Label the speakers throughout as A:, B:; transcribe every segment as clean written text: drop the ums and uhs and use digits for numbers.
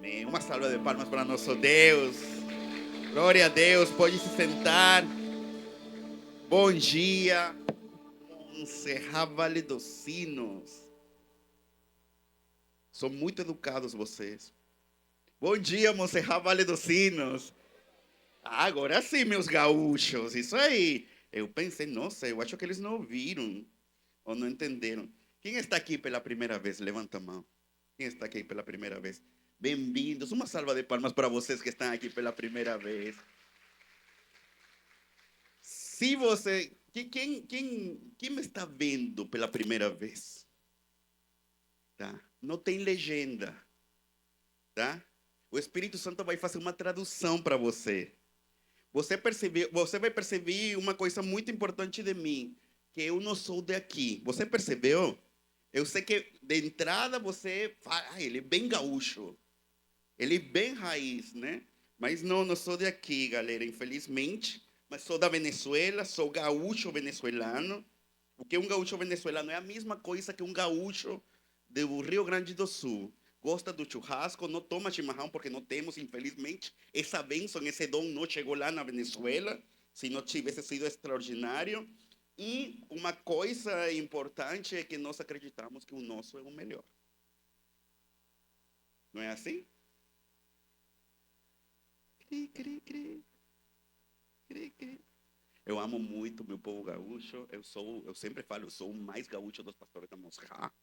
A: Amém. Uma salva de palmas para nosso Deus. Glória a Deus. Pode se sentar. Bom dia, Monserrat Vale dos Sinos. São muito educados vocês. Bom dia, Monserrat Vale dos Sinos. Agora sim, meus gaúchos. Isso aí. Eu pensei, nossa, eu acho que eles não ouviram ou não entenderam. Quem está aqui pela primeira vez? Levanta a mão. Quem está aqui pela primeira vez? Bem-vindos. Uma salva de palmas para vocês que estão aqui pela primeira vez. Se você... Quem me está vendo pela primeira vez? Tá? Não tem legenda. Tá? O Espírito Santo vai fazer uma tradução para você. Você vai perceber uma coisa muito importante de mim, que eu não sou daqui. Você percebeu? Eu sei que de entrada você fala, ele é bem gaúcho. Ele é bem raiz, né? Mas não sou daqui, galera, infelizmente. Mas sou da Venezuela, sou gaúcho venezuelano. O que é um gaúcho venezuelano é a mesma coisa que um gaúcho do Rio Grande do Sul. Gosta do churrasco, não toma chimarrão porque não temos, infelizmente. Essa bênção, esse dom não chegou lá na Venezuela. Se não tivesse sido extraordinário. E uma coisa importante é que nós acreditamos que o nosso é o melhor. Não é assim? Cri, cri, cri. Cri, cri. Eu amo muito meu povo gaúcho. Eu sempre falo, eu sou o mais gaúcho dos pastores da Monserrat.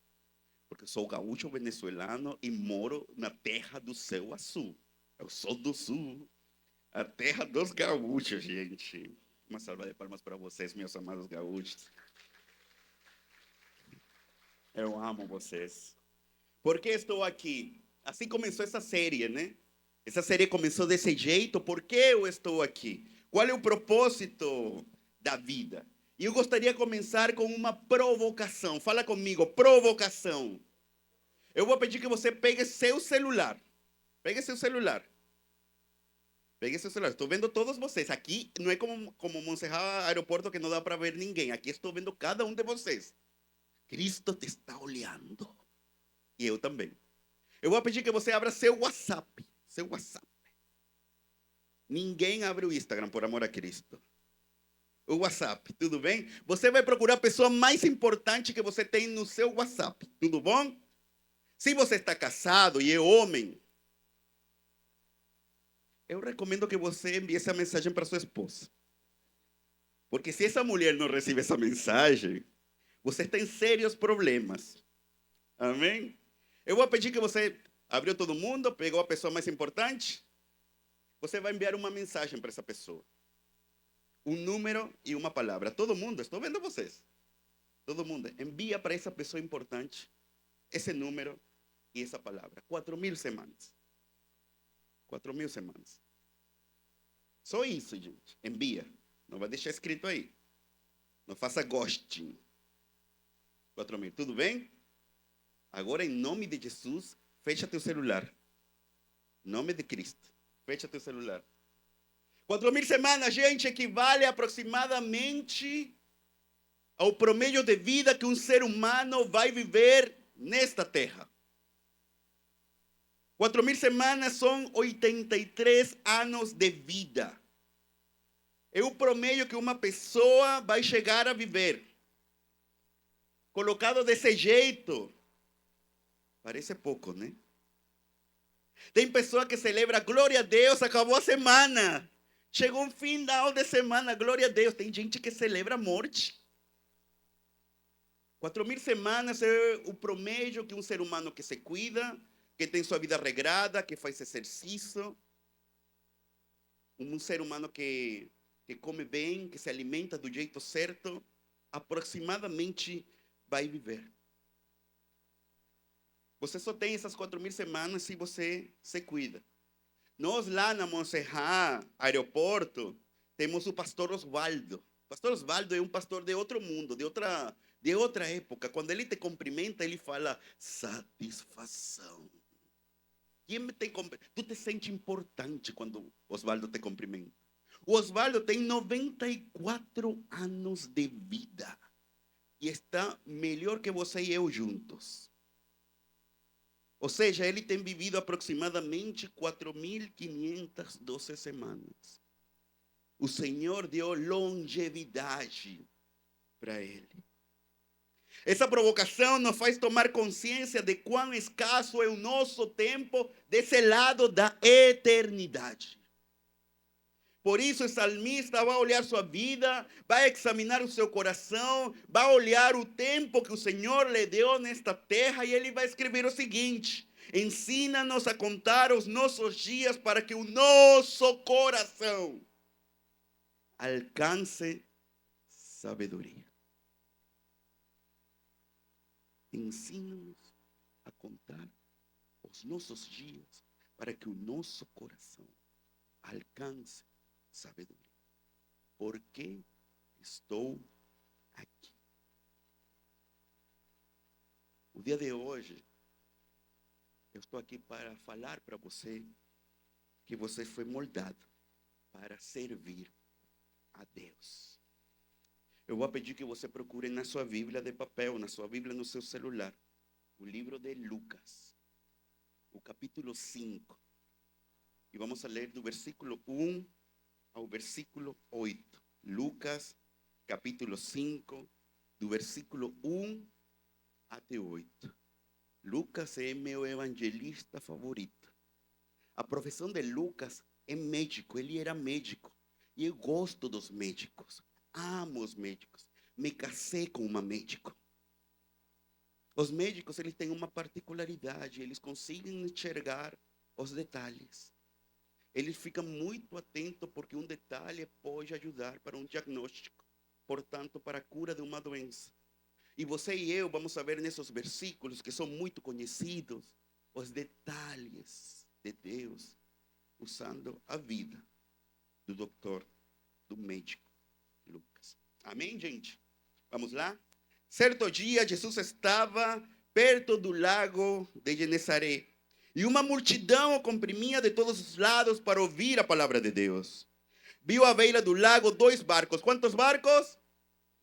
A: Porque eu sou gaúcho venezuelano e moro na terra do céu azul. Eu sou do sul. A terra dos gaúchos, gente. Uma salva de palmas para vocês, meus amados gaúchos. Eu amo vocês. Por que estou aqui? Assim começou essa série, né? Essa série começou desse jeito. Por que eu estou aqui? Qual é o propósito da vida? E eu gostaria de começar com uma provocação. Fala comigo, provocação. Eu vou pedir que você pegue seu celular. Pegue seu celular. Pegue seu celular. Estou vendo todos vocês. Aqui não é como Monserrat Aeroporto que não dá para ver ninguém. Aqui estou vendo cada um de vocês. Cristo te está olhando. E eu também. Eu vou pedir que você abra seu WhatsApp. Seu WhatsApp. Ninguém abre o Instagram, por amor a Cristo. O WhatsApp, tudo bem? Você vai procurar a pessoa mais importante que você tem no seu WhatsApp. Tudo bom? Se você está casado e é homem, eu recomendo que você envie essa mensagem para sua esposa. Porque se essa mulher não recebe essa mensagem, você tem sérios problemas. Amém? Eu vou pedir que você abriu todo mundo, pegou a pessoa mais importante. Você vai enviar uma mensagem para essa pessoa. Um número e uma palavra. Todo mundo, estou vendo vocês. Todo mundo, envia para essa pessoa importante esse número e essa palavra. 4.000 semanas. 4.000 semanas. Só isso, gente. Envia. Não vai deixar escrito aí. Não faça ghosting. 4.000. Tudo bem? Agora, em nome de Jesus, fecha teu celular. Em nome de Cristo. Fecha teu celular. 4.000 semanas, gente, equivale aproximadamente ao promedio de vida que um ser humano vai viver nesta terra. 4.000 semanas são 83 anos de vida. É o promedio que uma pessoa vai chegar a viver. Colocado desse jeito, parece pouco, né? Tem pessoa que celebra, glória a Deus, acabou a semana. Chegou um final de semana, glória a Deus. Tem gente que celebra a morte. 4.000 semanas é o promedio que um ser humano que se cuida, que tem sua vida regrada, que faz exercício. Um ser humano que come bem, que se alimenta do jeito certo, aproximadamente vai viver. Você só tem essas 4.000 semanas se você se cuida. Nós lá na Monserrat Aeroporto, temos o pastor Osvaldo. O pastor Osvaldo é um pastor de outro mundo, de outra época. Quando ele te cumprimenta, ele fala satisfação. Tu te sente importante quando o Osvaldo te cumprimenta. O Osvaldo tem 94 anos de vida. E está melhor que você e eu juntos. Ou seja, ele tem vivido aproximadamente 4.512 semanas. O Senhor deu longevidade para ele. Essa provocação nos faz tomar consciência de quão escasso é o nosso tempo desse lado da eternidade. Por isso o salmista vai olhar sua vida, vai examinar o seu coração, vai olhar o tempo que o Senhor lhe deu nesta terra e ele vai escrever o seguinte: ensina-nos a contar os nossos dias para que o nosso coração alcance sabedoria. Ensina-nos a contar os nossos dias para que o nosso coração alcance sabedoria. Por que estou aqui? O dia de hoje, eu estou aqui para falar para você que você foi moldado para servir a Deus. Eu vou pedir que você procure na sua Bíblia de papel, na sua Bíblia no seu celular, o livro de Lucas, o capítulo 5. E vamos a ler do versículo 1 ao versículo 8. Lucas, capítulo 5, do versículo 1 até 8. Lucas é meu evangelista favorito. A profissão de Lucas é médico, ele era médico. E eu gosto dos médicos, amo os médicos. Me casei com uma médica. Os médicos, eles têm uma particularidade, eles conseguem enxergar os detalhes. Eles ficam muito atentos porque um detalhe pode ajudar para um diagnóstico, portanto, para a cura de uma doença. E você e eu vamos ver nesses versículos que são muito conhecidos, os detalhes de Deus, usando a vida do doutor, do médico Lucas. Amém, gente? Vamos lá? Certo dia, Jesus estava perto do lago de Genesaré. E uma multidão o comprimia de todos os lados para ouvir a palavra de Deus. Viu à beira do lago 2 barcos. Quantos barcos?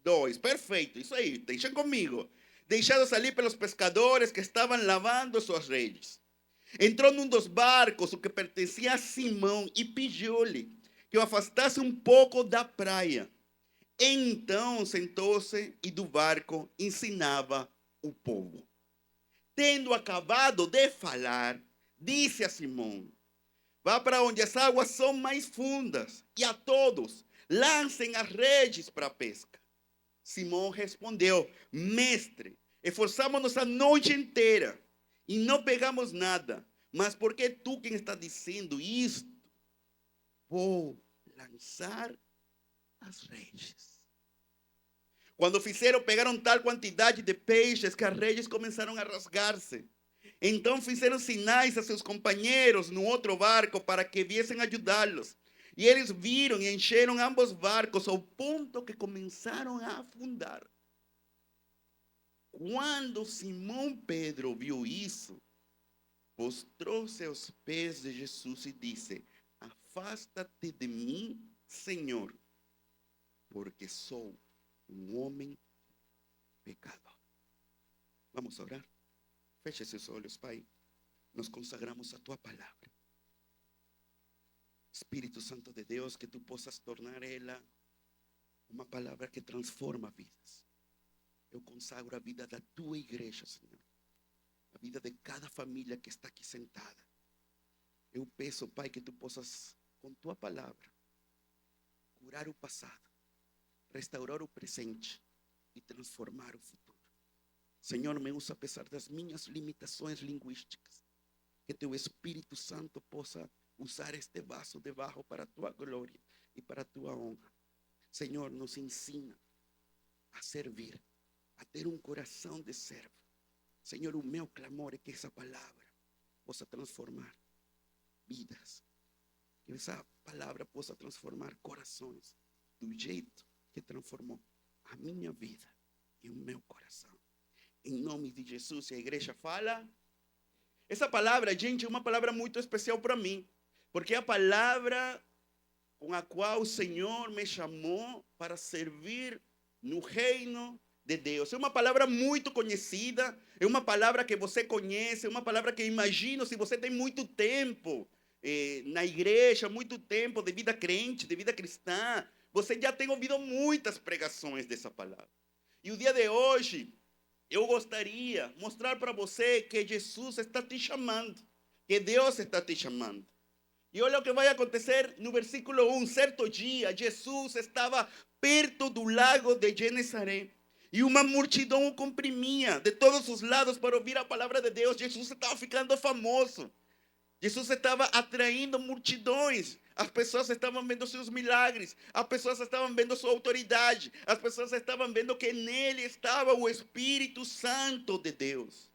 A: 2. Perfeito, isso aí, deixem comigo. Deixados ali pelos pescadores que estavam lavando suas redes. Entrou num dos barcos, o que pertencia a Simão, e pediu-lhe que o afastasse um pouco da praia. Então sentou-se e do barco ensinava o povo. Tendo acabado de falar, disse a Simão: vá para onde as águas são mais fundas, e a todos lancem as redes para a pesca. Simão respondeu: mestre, esforçamos-nos a noite inteira e não pegamos nada. Mas por que tu quem está dizendo isto? Vou lançar as redes. Quando fizeram, pegaram tal quantidade de peixes que as redes começaram a rasgar-se. Então fizeram sinais a seus companheiros no outro barco para que viessem ajudá-los. E eles viram e encheram ambos barcos ao ponto que começaram a afundar. Quando Simão Pedro viu isso, postrou-se aos pés de Jesus e disse: afasta-te de mim, Senhor, porque sou um homem pecador. Vamos orar? Feche seus olhos, Pai. Nos consagramos a Tua palavra. Espírito Santo de Deus, que Tu possas tornar ela uma palavra que transforma vidas. Eu consagro a vida da Tua igreja, Senhor. A vida de cada família que está aqui sentada. Eu peço, Pai, que Tu possas, com Tua palavra, curar o passado, restaurar o presente e transformar o futuro. Senhor, me usa apesar das minhas limitações linguísticas. Que Teu Espírito Santo possa usar este vaso de barro para a Tua glória e para a Tua honra. Senhor, nos ensina a servir, a ter um coração de servo. Senhor, o meu clamor é que essa palavra possa transformar vidas. Que essa palavra possa transformar corações do jeito que transformou a minha vida e o meu coração. Em nome de Jesus, a igreja fala. Essa palavra, gente, é uma palavra muito especial para mim, porque é a palavra com a qual o Senhor me chamou para servir no reino de Deus. É uma palavra muito conhecida, é uma palavra que você conhece, é uma palavra que imagino se você tem muito tempo na igreja, muito tempo de vida crente, de vida cristã, você já tem ouvido muitas pregações dessa palavra. E o dia de hoje, eu gostaria de mostrar para você que Jesus está te chamando, que Deus está te chamando. E olha o que vai acontecer no versículo 1. Certo dia, Jesus estava perto do lago de Genesaré. E uma multidão o comprimia de todos os lados para ouvir a palavra de Deus. Jesus estava ficando famoso. Jesus estava atraindo multidões. As pessoas estavam vendo seus milagres. As pessoas estavam vendo sua autoridade. As pessoas estavam vendo que nele estava o Espírito Santo de Deus.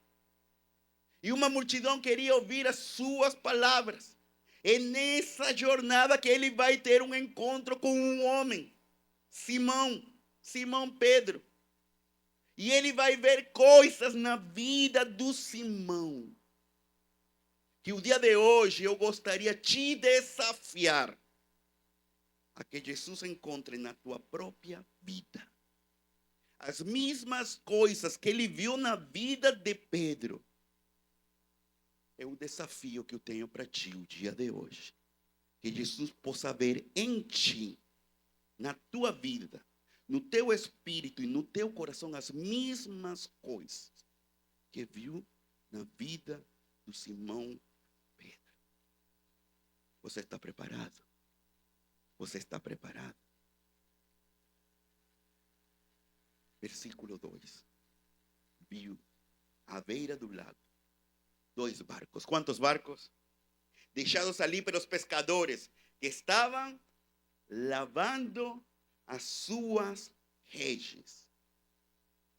A: E uma multidão queria ouvir as suas palavras. É nessa jornada que ele vai ter um encontro com um homem, Simão Pedro. E ele vai ver coisas na vida do Simão, que o dia de hoje eu gostaria de te desafiar a que Jesus encontre na tua própria vida. As mesmas coisas que ele viu na vida de Pedro. É o desafio que eu tenho para ti o dia de hoje. Que Jesus possa ver em ti, na tua vida, no teu espírito e no teu coração as mesmas coisas que viu na vida do Simão Pedro. Você está preparado? Você está preparado? Versículo 2. Viu à beira do lago 2 barcos. Quantos barcos? Deixados ali pelos pescadores que estavam lavando as suas redes.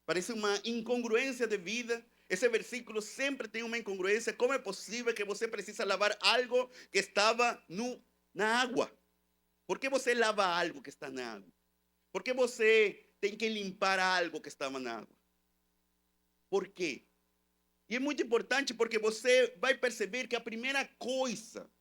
A: Parece uma incongruência de vida. Esse versículo sempre tem uma incongruência. Como é possível que você precisa lavar algo que estava na água? Por que você lava algo que está na água? Por que você tem que limpar algo que estava na água? Por quê? E é muito importante porque você vai perceber que a primeira coisa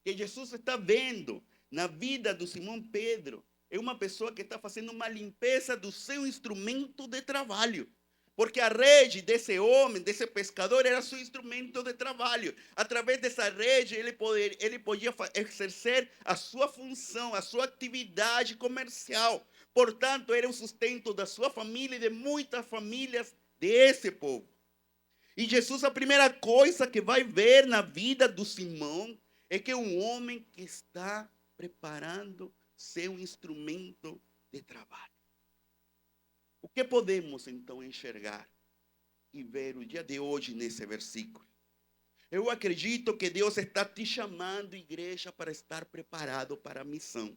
A: que Jesus está vendo na vida do Simão Pedro é uma pessoa que está fazendo uma limpeza do seu instrumento de trabalho. Porque a rede desse homem, desse pescador, era seu instrumento de trabalho. Através dessa rede, ele podia exercer a sua função, a sua atividade comercial. Portanto, era o sustento da sua família e de muitas famílias desse povo. E Jesus, a primeira coisa que vai ver na vida do Simão é que é um homem que está preparando seu instrumento de trabalho. O que podemos então enxergar e ver o dia de hoje nesse versículo? Eu acredito que Deus está te chamando, igreja, para estar preparado para a missão.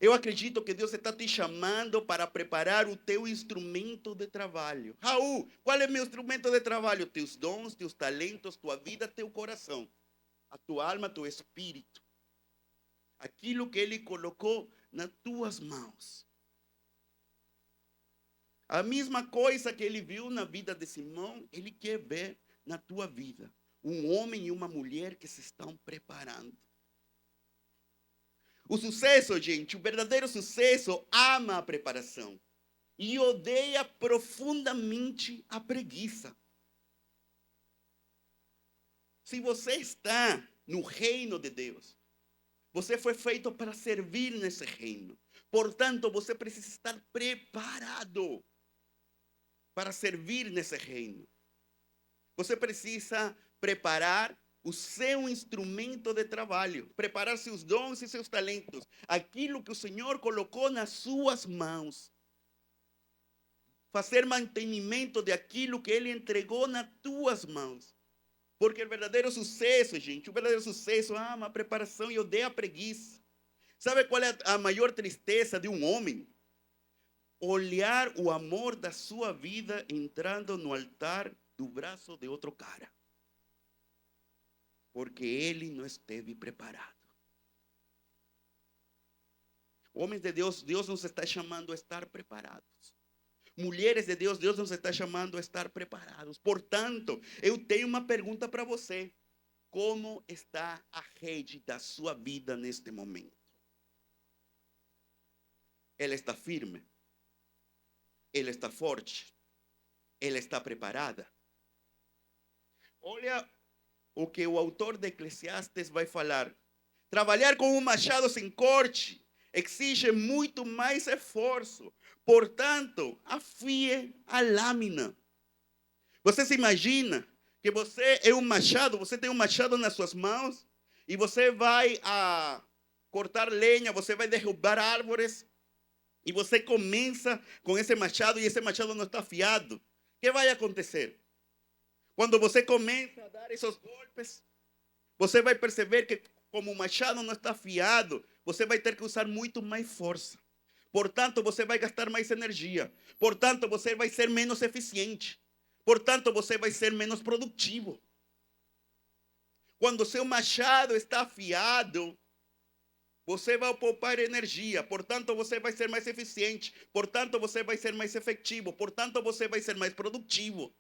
A: Eu acredito que Deus está te chamando para preparar o teu instrumento de trabalho. Raul, qual é meu instrumento de trabalho? Teus dons, teus talentos, tua vida, teu coração. A tua alma, teu espírito. Aquilo que Ele colocou nas tuas mãos. A mesma coisa que Ele viu na vida de Simão, Ele quer ver na tua vida. Um homem e uma mulher que se estão preparando. O sucesso, gente, o verdadeiro sucesso ama a preparação e odeia profundamente a preguiça. Se você está no reino de Deus, você foi feito para servir nesse reino. Portanto, você precisa estar preparado para servir nesse reino. Você precisa preparar o seu instrumento de trabalho, preparar seus dons e seus talentos, aquilo que o Senhor colocou nas suas mãos. Fazer mantenimento de aquilo que Ele entregou nas tuas mãos. Porque o verdadeiro sucesso, gente, o verdadeiro sucesso ama a preparação e odeia a preguiça. Sabe qual é a maior tristeza de um homem? Olhar o amor da sua vida entrando no altar do braço de outro cara. Porque ele não esteve preparado. Homens de Deus, Deus nos está chamando a estar preparados. Mulheres de Deus, Deus nos está chamando a estar preparados. Portanto, eu tenho uma pergunta para você. Como está a rede da sua vida neste momento? Ela está firme? ela está forte, ela está preparada. Olha o que o autor de Eclesiastes vai falar. Trabalhar com um machado sem corte exige muito mais esforço. Portanto, afie a lâmina. Você se imagina que você é um machado, você tem um machado nas suas mãos e você vai cortar lenha, você vai derrubar árvores e você começa com esse machado e esse machado não está afiado. O que vai acontecer? Quando você começa a dar esses golpes, você vai perceber que como o machado não está afiado, você vai ter que usar muito mais força. Portanto, você vai gastar mais energia. Portanto, você vai ser menos eficiente. Portanto, você vai ser menos produtivo. Quando o seu machado está afiado, você vai poupar energia. Portanto, você vai ser mais eficiente. Portanto, você vai ser mais efetivo. Portanto, você vai ser mais produtivo.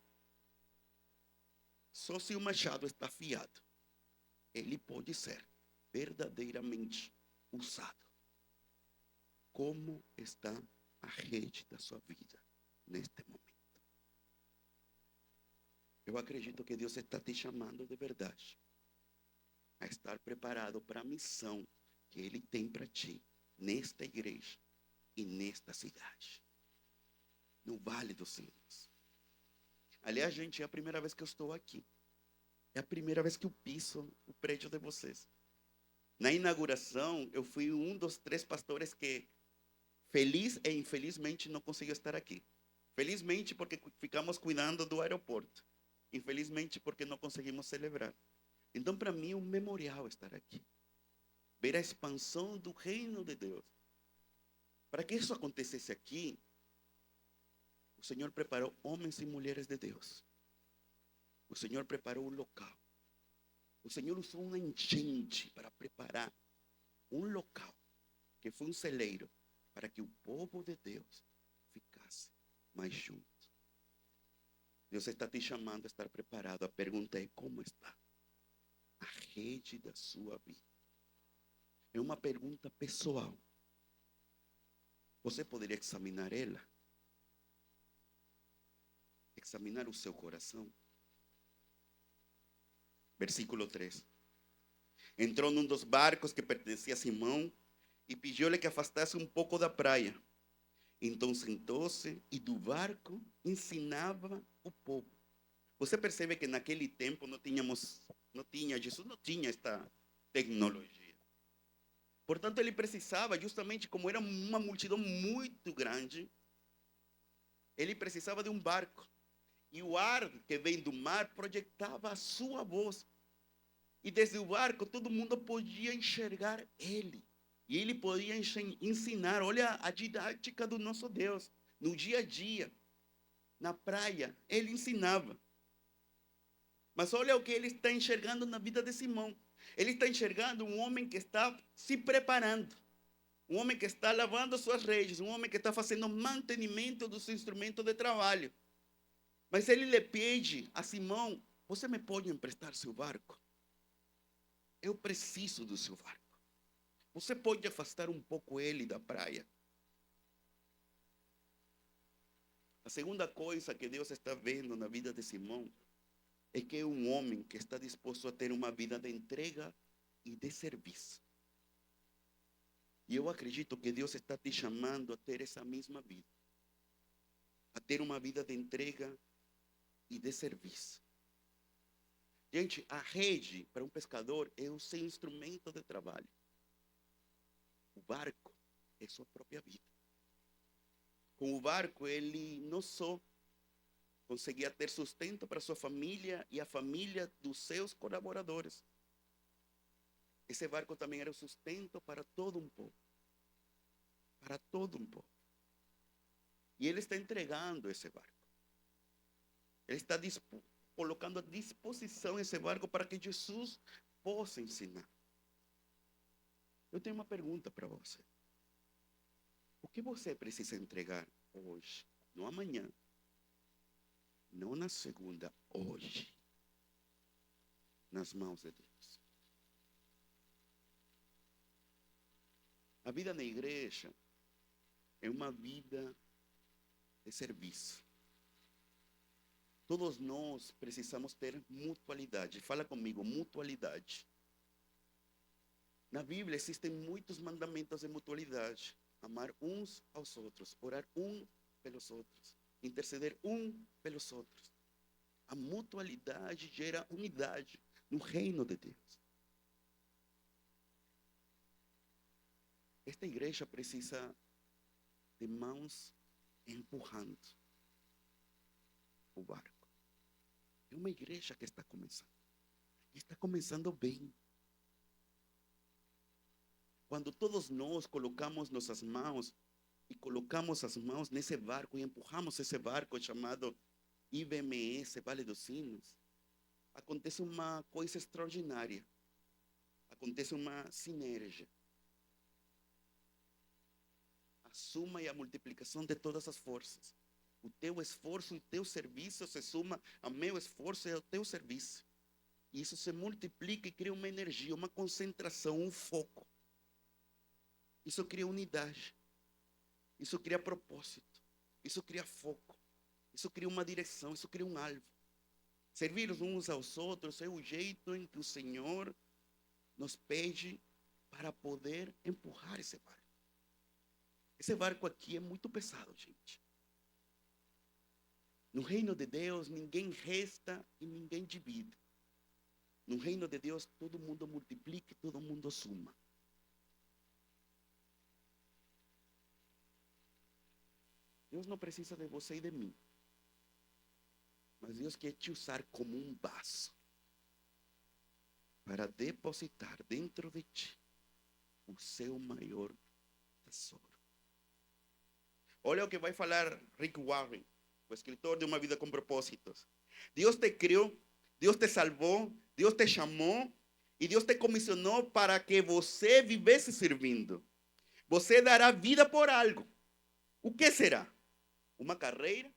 A: Só se o machado está afiado, ele pode ser verdadeiramente usado. Como está a rede da sua vida neste momento? Eu acredito que Deus está te chamando de verdade a estar preparado para a missão que Ele tem para ti nesta igreja e nesta cidade, no Vale dos Sinos. Aliás, gente, é a primeira vez que eu estou aqui. É a primeira vez que eu piso o prédio de vocês. Na inauguração, eu fui um dos 3 pastores que, feliz e infelizmente, não conseguiu estar aqui. Felizmente, porque ficamos cuidando do aeroporto. Infelizmente, porque não conseguimos celebrar. Então, para mim, é um memorial estar aqui. Ver a expansão do reino de Deus. Para que isso acontecesse aqui, o Senhor preparou homens e mulheres de Deus. O Senhor preparou o local. O Senhor usou uma enchente para preparar um local, que foi um celeiro, para que o povo de Deus ficasse mais junto. Deus está te chamando a estar preparado. A pergunta é: como está a rede da sua vida? É uma pergunta pessoal. Você poderia examinar ela? Examinar o seu coração? Versículo 3. Entrou num dos barcos que pertencia a Simão e pediu-lhe que afastasse um pouco da praia. Então sentou-se e do barco ensinava o povo. Você percebe que naquele tempo Jesus não tinha esta tecnologia. Portanto, ele precisava, justamente como era uma multidão muito grande, ele precisava de um barco. E o ar que vem do mar projetava a sua voz. E desde o barco todo mundo podia enxergar ele. E ele podia ensinar. Olha a didática do nosso Deus. No dia a dia, na praia, ele ensinava. Mas olha o que ele está enxergando na vida de Simão. Ele está enxergando um homem que está se preparando. Um homem que está lavando suas redes. Um homem que está fazendo mantenimento do seu instrumento de trabalho. Mas ele lhe pede a Simão: você me pode emprestar seu barco? Eu preciso do seu barco. Você pode afastar um pouco ele da praia? A segunda coisa que Deus está vendo na vida de Simão é que é um homem que está disposto a ter uma vida de entrega e de serviço. E eu acredito que Deus está te chamando a ter essa mesma vida. A ter uma vida de entrega e de serviço. Gente, a rede para um pescador é o seu instrumento de trabalho. O barco é sua própria vida. Com o barco, ele não só conseguia ter sustento para sua família e a família dos seus colaboradores. Esse barco também era o sustento para todo um povo. Para todo um povo. E ele está entregando esse barco. Ele está colocando à disposição esse barco para que Jesus possa ensinar. Eu tenho uma pergunta para você. O que você precisa entregar hoje? Não amanhã. Não na segunda, hoje. Nas mãos de Deus. A vida na igreja é uma vida de serviço. Todos nós precisamos ter mutualidade. Fala comigo, mutualidade. Na Bíblia existem muitos mandamentos de mutualidade. Amar uns aos outros, orar um pelos outros, interceder um pelos outros. A mutualidade gera unidade no reino de Deus. Esta igreja precisa de mãos empurrando o barco. É uma igreja que está começando. E está começando bem. Quando todos nós colocamos nossas mãos e colocamos as mãos nesse barco e empurramos esse barco chamado IBMS, Vale dos Sinos, acontece uma coisa extraordinária. Acontece uma sinergia. A suma e a multiplicação de todas as forças. O teu esforço e o teu serviço se soma ao meu esforço e ao teu serviço. E isso se multiplica e cria uma energia, uma concentração, um foco. Isso cria unidade. Isso cria propósito. Isso cria foco. Isso cria uma direção. Isso cria um alvo. Servir uns aos outros é o jeito em que o Senhor nos pede para poder empurrar esse barco. Esse barco aqui é muito pesado, gente. No reino de Deus, ninguém resta e ninguém divide. No reino de Deus, todo mundo multiplica e todo mundo suma. Deus não precisa de você e de mim. Mas Deus quer te usar como um vaso para depositar dentro de ti o seu maior tesouro. Olha o que vai falar Rick Warren, o escritor de Uma Vida com Propósitos. Deus te criou, Deus te salvou, Deus te chamou e Deus te comissionou para que você vivesse servindo. Você dará vida por algo. O que será? Uma carreira?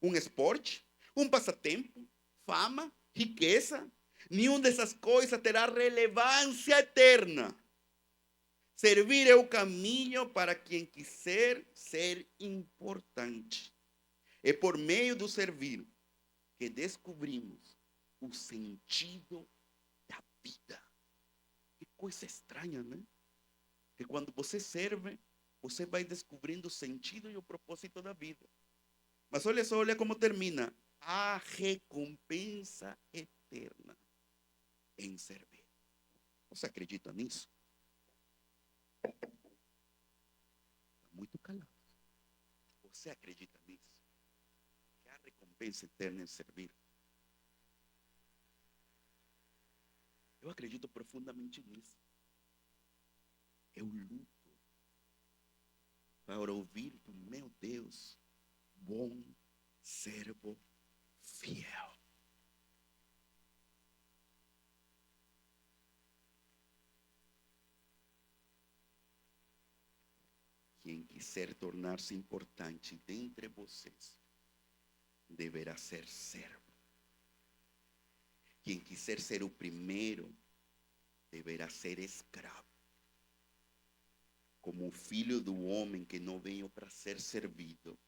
A: Um esporte? Um passatempo? Fama? Riqueza? Nenhuma dessas coisas terá relevância eterna. Servir é o caminho para quem quiser ser importante. É por meio do servir que descobrimos o sentido da vida. Que coisa estranha, né? Que quando você serve, você vai descobrindo o sentido e o propósito da vida. Mas olha só, olha como termina. A recompensa eterna em servir. Você acredita nisso? Está muito calado. Você acredita nisso? Que há recompensa eterna em servir? Eu acredito profundamente nisso. Eu luto para ouvir do meu Deus, bom servo fiel. Quem quiser tornar-se importante dentre vocês, deverá ser servo. Quem quiser ser o primeiro, deverá ser escravo. Como o filho do homem que não veio para ser servido,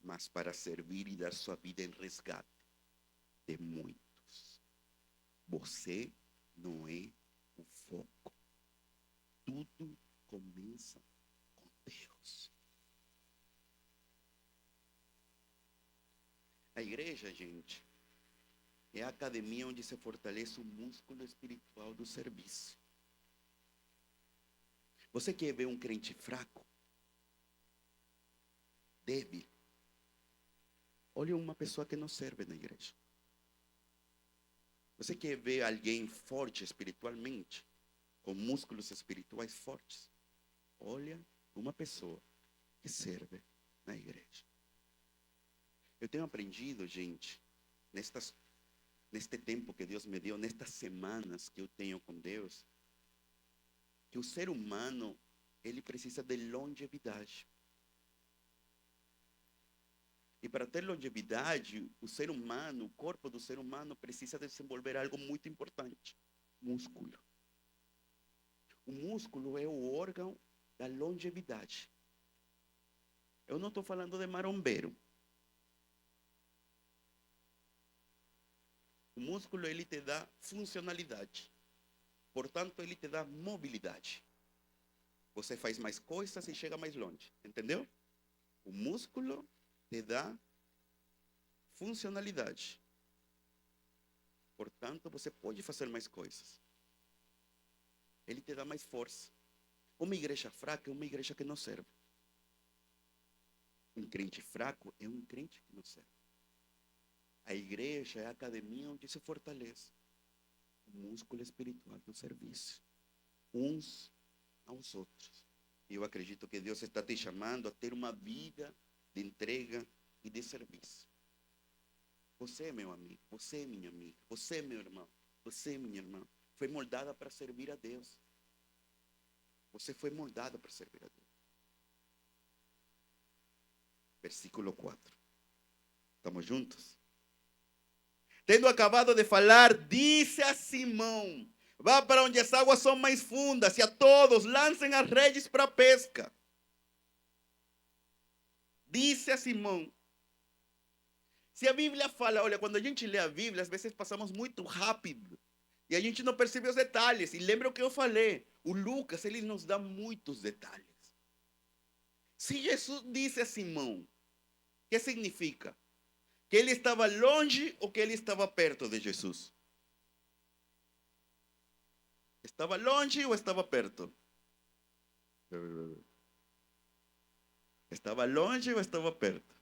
A: mas para servir e dar sua vida em resgate de muitos. Você não é o foco. Tudo começa com Deus. A igreja, gente, é a academia onde se fortalece o músculo espiritual do serviço. Você quer ver um crente fraco? Débil? Olha uma pessoa que não serve na igreja. Você quer ver alguém forte espiritualmente? Com músculos espirituais fortes? Olha uma pessoa que serve na igreja. Eu tenho aprendido, gente, neste tempo que Deus me deu, nestas semanas que eu tenho com Deus, que o ser humano, ele precisa de longevidade. E para ter longevidade, o ser humano, o corpo do ser humano precisa desenvolver algo muito importante: músculo. O músculo é o órgão da longevidade. Eu não estou falando de marombeiro. O músculo, ele te dá funcionalidade. Portanto, ele te dá mobilidade. Você faz mais coisas e chega mais longe. Entendeu? O músculo te dá funcionalidade. Portanto, você pode fazer mais coisas. Ele te dá mais força. Uma igreja fraca é uma igreja que não serve. Um crente fraco é um crente que não serve. A igreja é a academia onde se fortalece o músculo espiritual do serviço, uns aos outros. Eu acredito que Deus está te chamando a ter uma vida de entrega e de serviço. Você é meu amigo, você é minha amiga, você é meu irmão, você é minha irmã. Foi moldada para servir a Deus. Você foi moldada para servir a Deus. Versículo 4. Estamos juntos? Tendo acabado de falar, disse a Simão: vá para onde as águas são mais fundas e a todos lancem as redes para a pesca. Disse a Simão. Se a Bíblia fala, olha, quando a gente lê a Bíblia, às vezes passamos muito rápido e a gente não percebe os detalhes. E lembra o que eu falei? O Lucas, ele nos dá muitos detalhes. Se Jesus disse a Simão, o que significa? Que ele estava longe ou que ele estava perto de Jesus? Estava longe ou estava perto? Estava longe ou estava perto?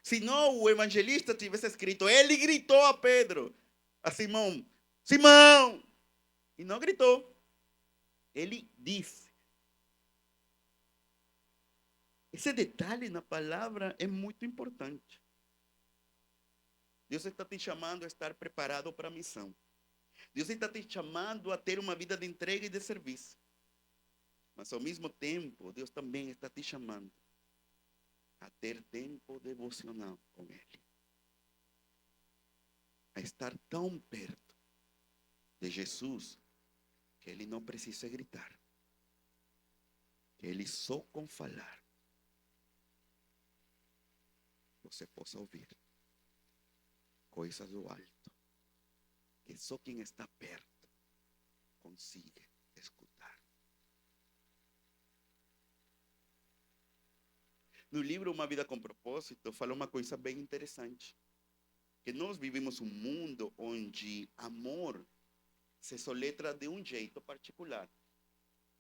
A: Se não, o evangelista tivesse escrito, ele gritou a Pedro, a Simão, Simão! E não gritou. Ele disse. Esse detalhe na palavra é muito importante. Deus está te chamando a estar preparado para a missão. Deus está te chamando a ter uma vida de entrega e de serviço. Mas ao mesmo tempo, Deus também está te chamando a ter tempo devocional com Ele. A estar tão perto de Jesus que Ele não precisa gritar. Que Ele só com falar você possa ouvir coisas do alto que só quem está perto consiga escutar. No livro Uma Vida com Propósito, fala uma coisa bem interessante. Que nós vivemos um mundo onde amor se soletra de um jeito particular.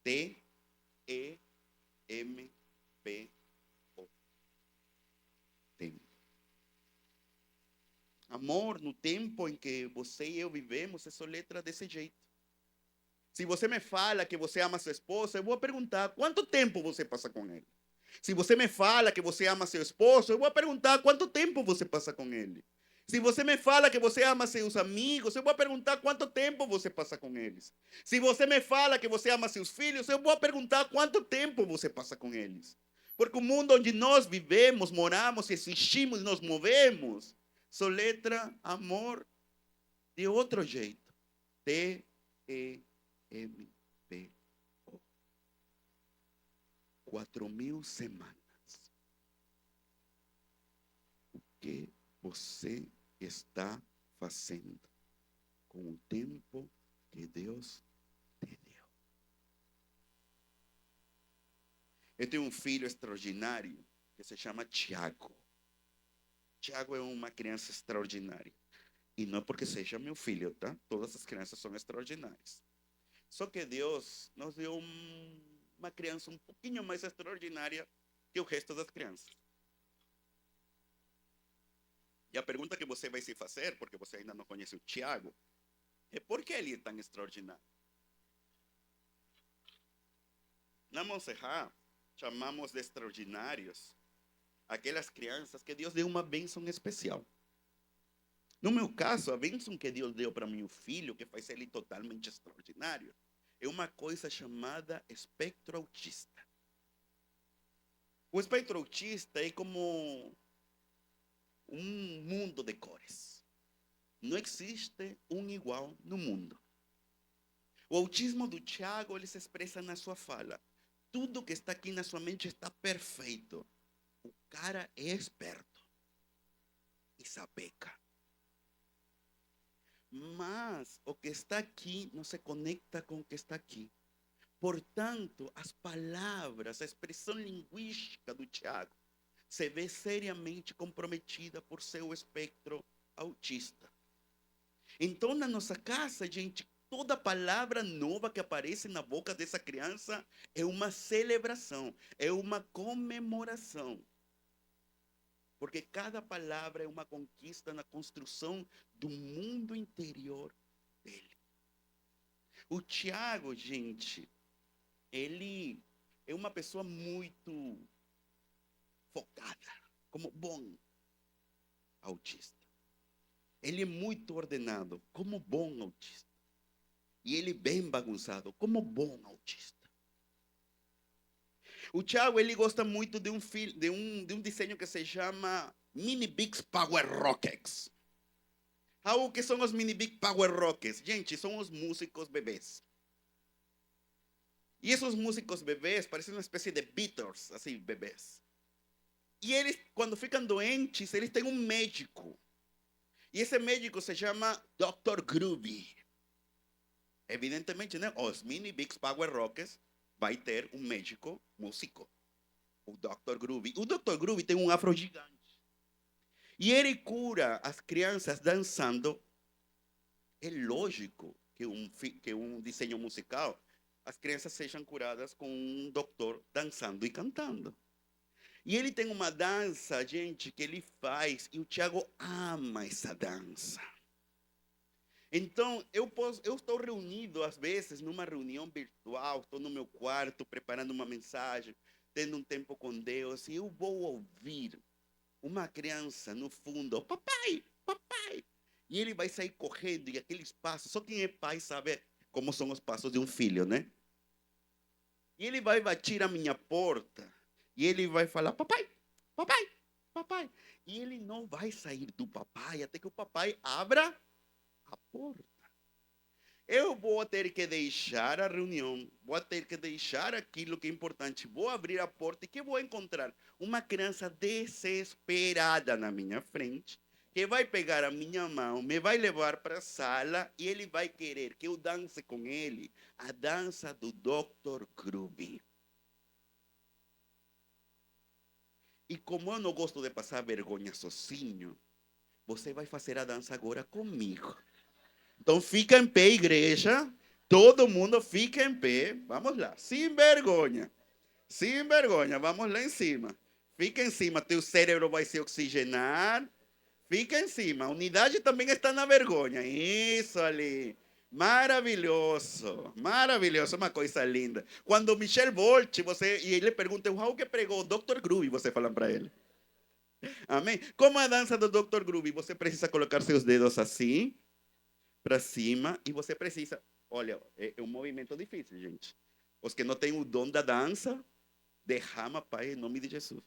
A: T-E-M-P-O. Tempo. Amor, no tempo em que você e eu vivemos, se soletra desse jeito. Se você me fala que você ama sua esposa, eu vou perguntar quanto tempo você passa com ele. Se você me fala que você ama seu esposo, eu vou perguntar quanto tempo você passa com ele. Se você me fala que você ama seus amigos, eu vou perguntar quanto tempo você passa com eles. Se você me fala que você ama seus filhos, eu vou perguntar quanto tempo você passa com eles. Porque o mundo onde nós vivemos, moramos, existimos, nos movemos, soletra amor de outro jeito. T-E-M-P-O. 4.000 semanas. O que você está fazendo com o tempo que Deus te deu? Eu tenho um filho extraordinário que se chama Tiago. Tiago é uma criança extraordinária. E não porque seja meu filho, tá? Todas as crianças são extraordinárias. Só que Deus nos deu uma criança um pouquinho mais extraordinária que o resto das crianças. E a pergunta que você vai se fazer, porque você ainda não conhece o Tiago, é por que ele é tão extraordinário? Na Montserrat, chamamos de extraordinários aquelas crianças que Deus deu uma bênção especial. No meu caso, a bênção que Deus deu para meu filho, que faz ele totalmente extraordinário, é uma coisa chamada espectro autista. O espectro autista é como um mundo de cores. Não existe um igual no mundo. O autismo do Tiago, ele se expressa na sua fala. tudo que está aqui na sua mente está perfeito. O cara é esperto e sapeca. Mas o que está aqui não se conecta com o que está aqui. Portanto, as palavras, a expressão linguística do Tiago se vê seriamente comprometida por seu espectro autista. Então, na nossa casa, gente, toda palavra nova que aparece na boca dessa criança é uma celebração, é uma comemoração. Porque cada palavra é uma conquista na construção do mundo interior dele. O Tiago, gente, ele é uma pessoa muito focada, como bom autista. Ele é muito ordenado, como bom autista. E ele bem bagunçado, como bom autista. O Thiago, ele gosta muito de um desenho que se chama Mini Bigs Power Rockets. O que são os Mini Big Power Rockets? Gente, são os músicos bebês. E esses músicos bebês parecem uma espécie de Beatles, assim, bebês. E eles, quando ficam doentes, eles têm um médico. E esse médico se chama Dr. Groovy. Evidentemente, né? Os Mini Big Power Rockets vai ter um médico músico, o Dr. Groovy. O Dr. Groovy tem um afro gigante. E ele cura as crianças dançando. É lógico que um desenho musical, as crianças sejam curadas com um doutor dançando e cantando. E ele tem uma dança, gente, que ele faz, e o Thiago ama essa dança. Então, eu estou reunido, às vezes, numa reunião virtual, estou no meu quarto, preparando uma mensagem, tendo um tempo com Deus, e eu vou ouvir uma criança no fundo, papai, papai. E ele vai sair correndo, e aqueles passos, só quem é pai sabe como são os passos de um filho, né? E ele vai bater a minha porta, e ele vai falar, papai, papai, papai. E ele não vai sair do papai até que o papai abra a porta. Eu vou ter que deixar a reunião, vou ter que deixar aquilo que é importante, vou abrir a porta e que vou encontrar uma criança desesperada na minha frente, que vai pegar a minha mão, me vai levar para a sala e ele vai querer que eu dance com ele a dança do Dr. Groovy. E como eu não gosto de passar vergonha sozinho, você vai fazer a dança agora comigo. Então fica em pé, igreja. Todo mundo fica em pé. Vamos lá. Sem vergonha. Sem vergonha. Vamos lá em cima. Fica em cima. Teu cérebro vai se oxigenar. Fica em cima. A unidade também está na vergonha. Isso ali. Maravilhoso. Maravilhoso. Uma coisa linda. Quando o Michel volte, e ele pergunta, o que pregou o Dr. Groovy, você fala para ele. Amém? Como a dança do Dr. Groovy, você precisa colocar seus dedos assim, para cima, e você precisa, olha, é um movimento difícil, gente. Os que não têm o dom da dança, derrama, Pai, em nome de Jesus.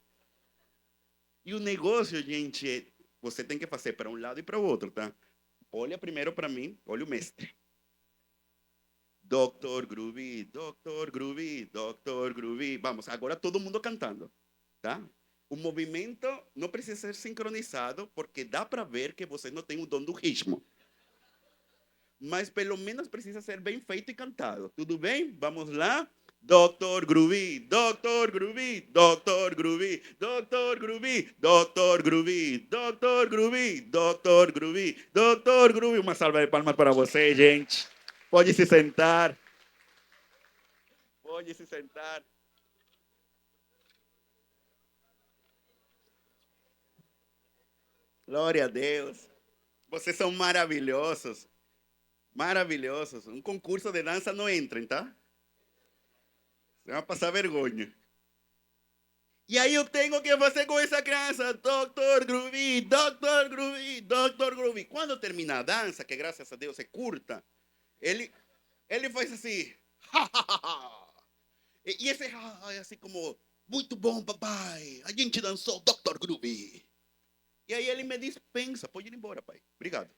A: E o negócio, gente, você tem que fazer para um lado e para o outro, tá? Olha primeiro para mim, olha o mestre. Dr. Groovy, Dr. Groovy, Dr. Groovy. Vamos, agora todo mundo cantando, tá? O movimento não precisa ser sincronizado, porque dá para ver que você não tem o dom do ritmo. Mas pelo menos precisa ser bem feito e cantado. Tudo bem? Vamos lá? Dr. Groovy, Dr. Groovy, Dr. Groovy, Dr. Groovy, Dr. Groovy, Dr. Groovy, Dr. Groovy, Dr. Groovy. Uma salva de palmas para você, gente. Pode se sentar. Pode se sentar. Glória a Deus. Vocês são maravilhosos. Maravilhosos. Um concurso de dança não entrem, tá? Você vai passar vergonha. E aí eu tenho que fazer com essa criança, Dr. Groovy, Dr. Groovy, Dr. Groovy. Quando termina a dança, que graças a Deus é curta, ele faz assim. E esse é assim como, muito bom, papai. A gente dançou Dr. Groovy. E aí ele me dispensa. Pode ir embora, pai. Obrigado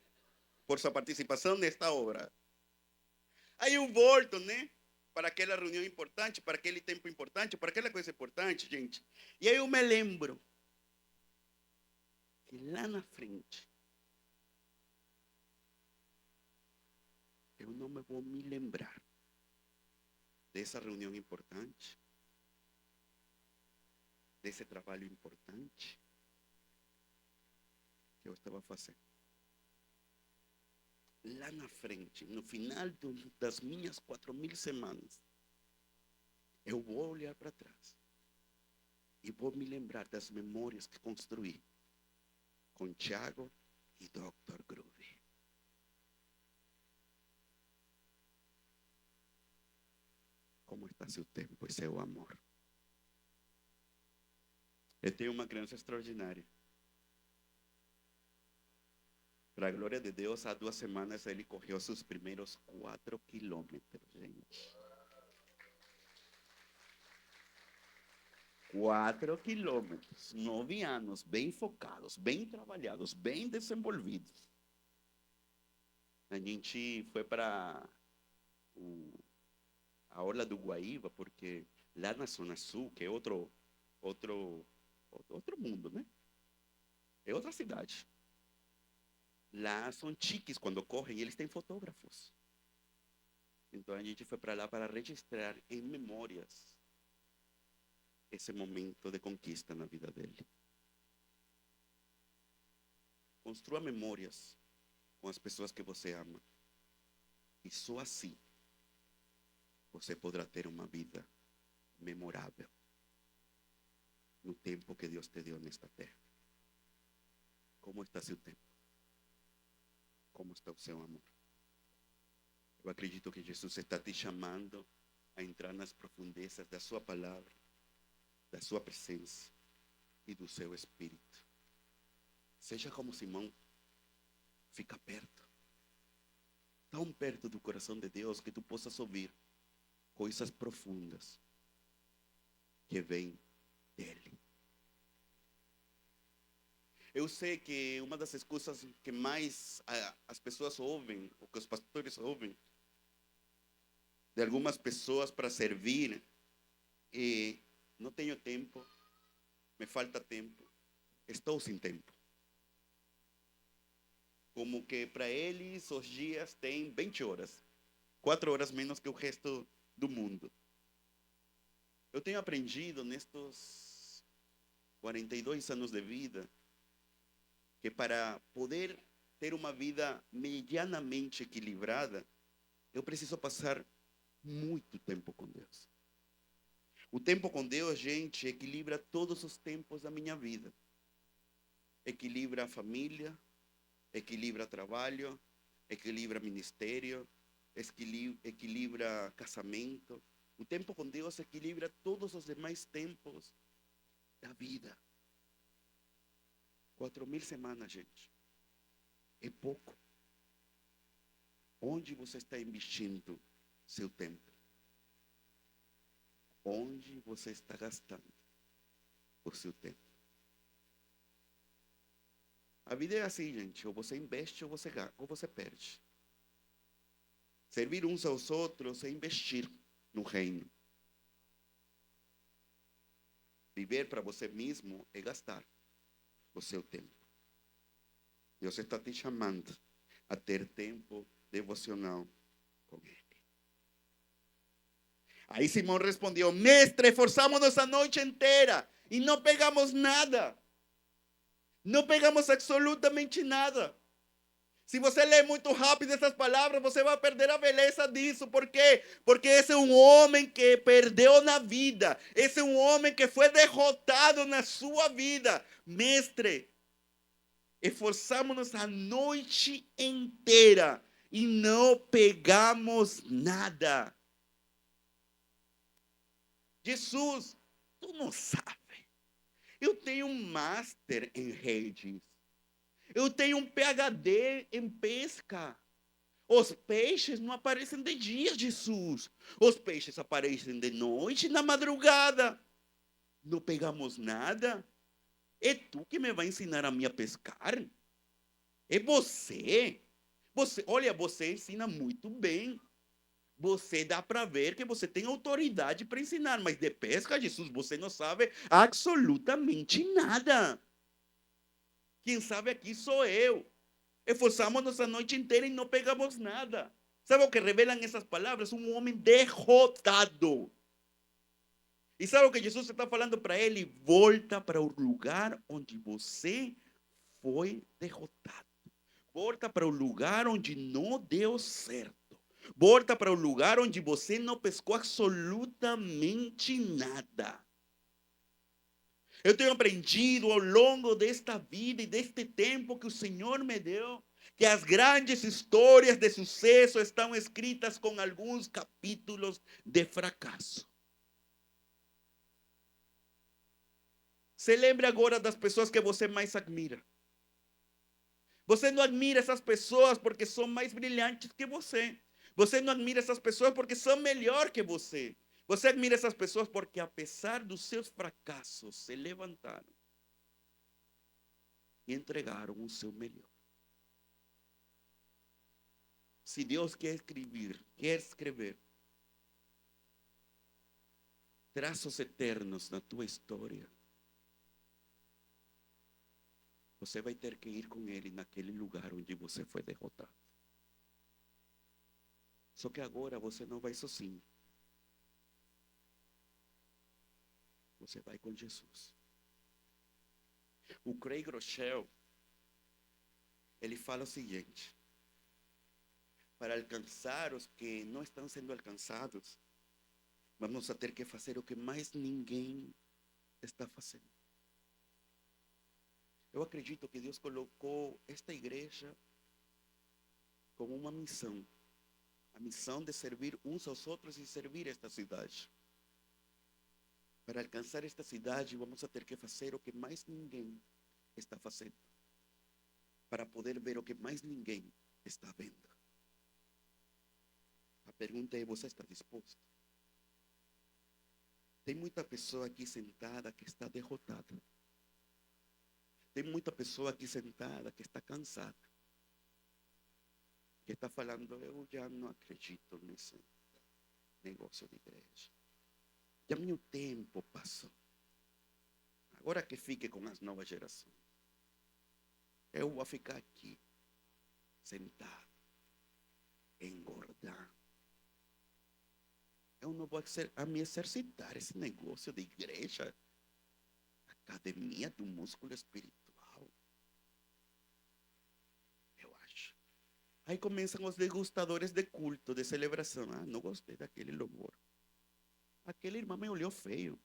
A: por sua participação nesta obra. Aí eu volto, né? para aquela reunião importante, para aquele tempo importante, para aquela coisa importante, gente. E aí eu me lembro que lá na frente, eu não me vou me lembrar dessa reunião importante, desse trabalho importante que eu estava fazendo. Lá na frente, no final das minhas 4.000 semanas, eu vou olhar para trás e vou me lembrar das memórias que construí com Tiago e Dr. Groove. Como está seu tempo e seu amor? Eu tenho uma criança extraordinária. Para a glória de Deus, há 2 semanas ele correu seus primeiros 4 quilômetros, gente. 4 quilômetros, 9 anos, bem focados, bem trabalhados, bem desenvolvidos. A gente foi para a Orla do Guaíba, porque lá na Zona Sul, que é outro mundo, né? É outra cidade. Lá são chiques quando correm, eles têm fotógrafos. Então a gente foi para lá para registrar em memórias esse momento de conquista na vida dele. Construa memórias com as pessoas que você ama. E só assim você poderá ter uma vida memorável no tempo que Deus te deu nesta terra. Como está seu tempo? Como está o seu amor? Eu acredito que Jesus está te chamando a entrar nas profundezas da sua palavra, da sua presença e do seu espírito. Seja como Simão, fica perto. Tão perto do coração de Deus que tu possas ouvir coisas profundas que vêm dele. Eu sei que uma das excusas que mais as pessoas ouvem, ou que os pastores ouvem, de algumas pessoas para servir, é: não tenho tempo, me falta tempo, estou sem tempo. Como que para eles os dias têm 20 horas, 4 horas menos que o resto do mundo. Eu tenho aprendido nestes 42 anos de vida que para poder ter uma vida medianamente equilibrada, eu preciso passar muito tempo com Deus. O tempo com Deus, gente, equilibra todos os tempos da minha vida. Equilibra a família, equilibra trabalho, equilibra ministério, equilibra casamento. O tempo com Deus equilibra todos os demais tempos da vida. 4.000 semanas, gente, é pouco. Onde você está investindo seu tempo? Onde você está gastando o seu tempo? A vida é assim, gente, ou você investe ou você perde. Servir uns aos outros é investir no reino. Viver para você mesmo é gastar o seu tempo. Deus está te chamando a ter tempo devocional com Ele. Aí Simão respondeu: mestre, esforçamos-nos a noite inteira e não pegamos nada. Não pegamos absolutamente nada. Se você lê muito rápido essas palavras, você vai perder a beleza disso. Por quê? Porque esse é um homem que perdeu na vida. Esse é um homem que foi derrotado na sua vida. Mestre, esforçamos-nos a noite inteira e não pegamos nada. Jesus, tu não sabe. Eu tenho um master em redes. Eu tenho um PhD em pesca. Os peixes não aparecem de dia, Jesus. Os peixes aparecem de noite, na madrugada. Não pegamos nada. É tu que me vai ensinar a mim a pescar? É você? Olha, você ensina muito bem. Você dá para ver que você tem autoridade para ensinar, mas de pesca, Jesus, você não sabe absolutamente nada. Quem sabe aqui sou eu. Esforçamos-nos a noite inteira e não pegamos nada. ¿Sabe o que revelan essas palavras? Um homem derrotado. E sabe o que Jesus está falando para ele? Volta para o lugar onde você foi derrotado. Volta para o lugar onde não deu certo. Volta para o lugar onde você não pescou absolutamente nada. Eu tenho aprendido ao longo desta vida e deste tempo que o Senhor me deu, que as grandes histórias de sucesso estão escritas com alguns capítulos de fracasso. Se lembre agora das pessoas que você mais admira. Você não admira essas pessoas porque são mais brilhantes que você. Você não admira essas pessoas porque são melhor que você. Você admira essas pessoas porque, apesar dos seus fracassos, se levantaram e entregaram o seu melhor. Se Deus quer escrever traços eternos na tua história, você vai ter que ir com Ele naquele lugar onde você foi derrotado. Só que agora você não vai sozinho. Você vai com Jesus. O Craig Rochelle, ele fala o seguinte: para alcançar os que não estão sendo alcançados, vamos a ter que fazer o que mais ninguém está fazendo. Eu acredito que Deus colocou esta igreja como uma missão. A missão de servir uns aos outros e servir esta cidade. Para alcançar esta cidade, vamos a ter que fazer o que mais ninguém está fazendo. Para poder ver o que mais ninguém está vendo. A pergunta é: você está disposto? Tem muita pessoa aqui sentada que está derrotada. Tem muita pessoa aqui sentada que está cansada. Que está falando: eu já não acredito nesse negócio de igreja. Já meu tempo passou. Agora que fique com as novas gerações. Eu vou ficar aqui, sentado, engordando. Eu não vou me exercitar esse negócio de igreja, academia do músculo espiritual. Eu acho. Aí começam os degustadores de culto, de celebração. Ah, não gostei daquele louvor. Aquele irmão me olhou feio.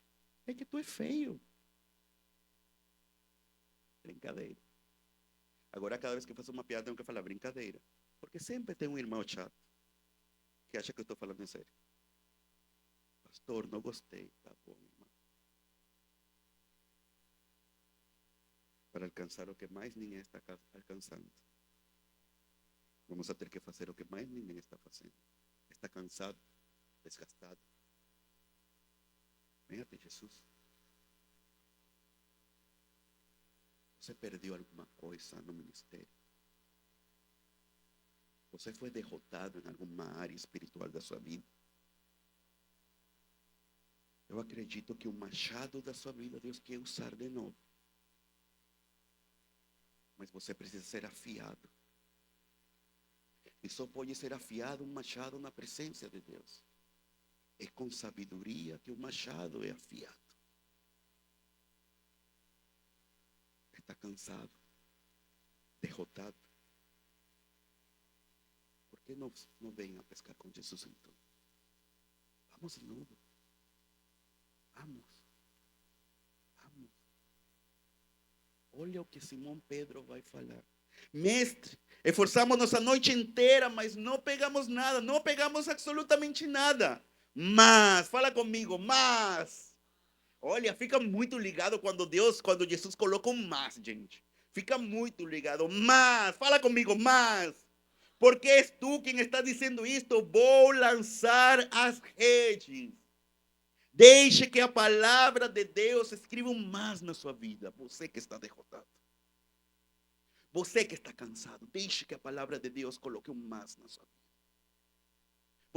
A: É que tu é feio. Brincadeira. Agora, cada vez que eu faço uma piada, tenho que falar brincadeira. Porque sempre tem um irmão chato que acha que eu estou falando em sério. Pastor, não gostei. Tá bom, irmão. Para alcançar o que mais ninguém está alcançando, vamos a ter que fazer o que mais ninguém está fazendo. Está cansado, desgastado. Venha até Jesus. Você perdeu alguma coisa no ministério? Você foi derrotado em alguma área espiritual da sua vida? Eu acredito que o machado da sua vida Deus quer usar de novo. Mas você precisa ser afiado. E só pode ser afiado um machado na presença de Deus. É com sabedoria que o machado é afiado. Está cansado, derrotado. Por que não vem a pescar com Jesus então? Vamos de novo. Vamos. Olha o que Simão Pedro vai falar. Mestre, esforçamos-nos a noite inteira, mas não pegamos nada, não pegamos absolutamente nada. Mas, fala comigo, mas. Olha, fica muito ligado quando Jesus coloca um mas, gente. Fica muito ligado. Mas, fala comigo, mas. Porque és tu quem está dizendo isto? Vou lançar as redes. Deixe que a palavra de Deus escreva um mas na sua vida. Você que está derrotado. Você que está cansado. Deixe que a palavra de Deus coloque um mas na sua vida.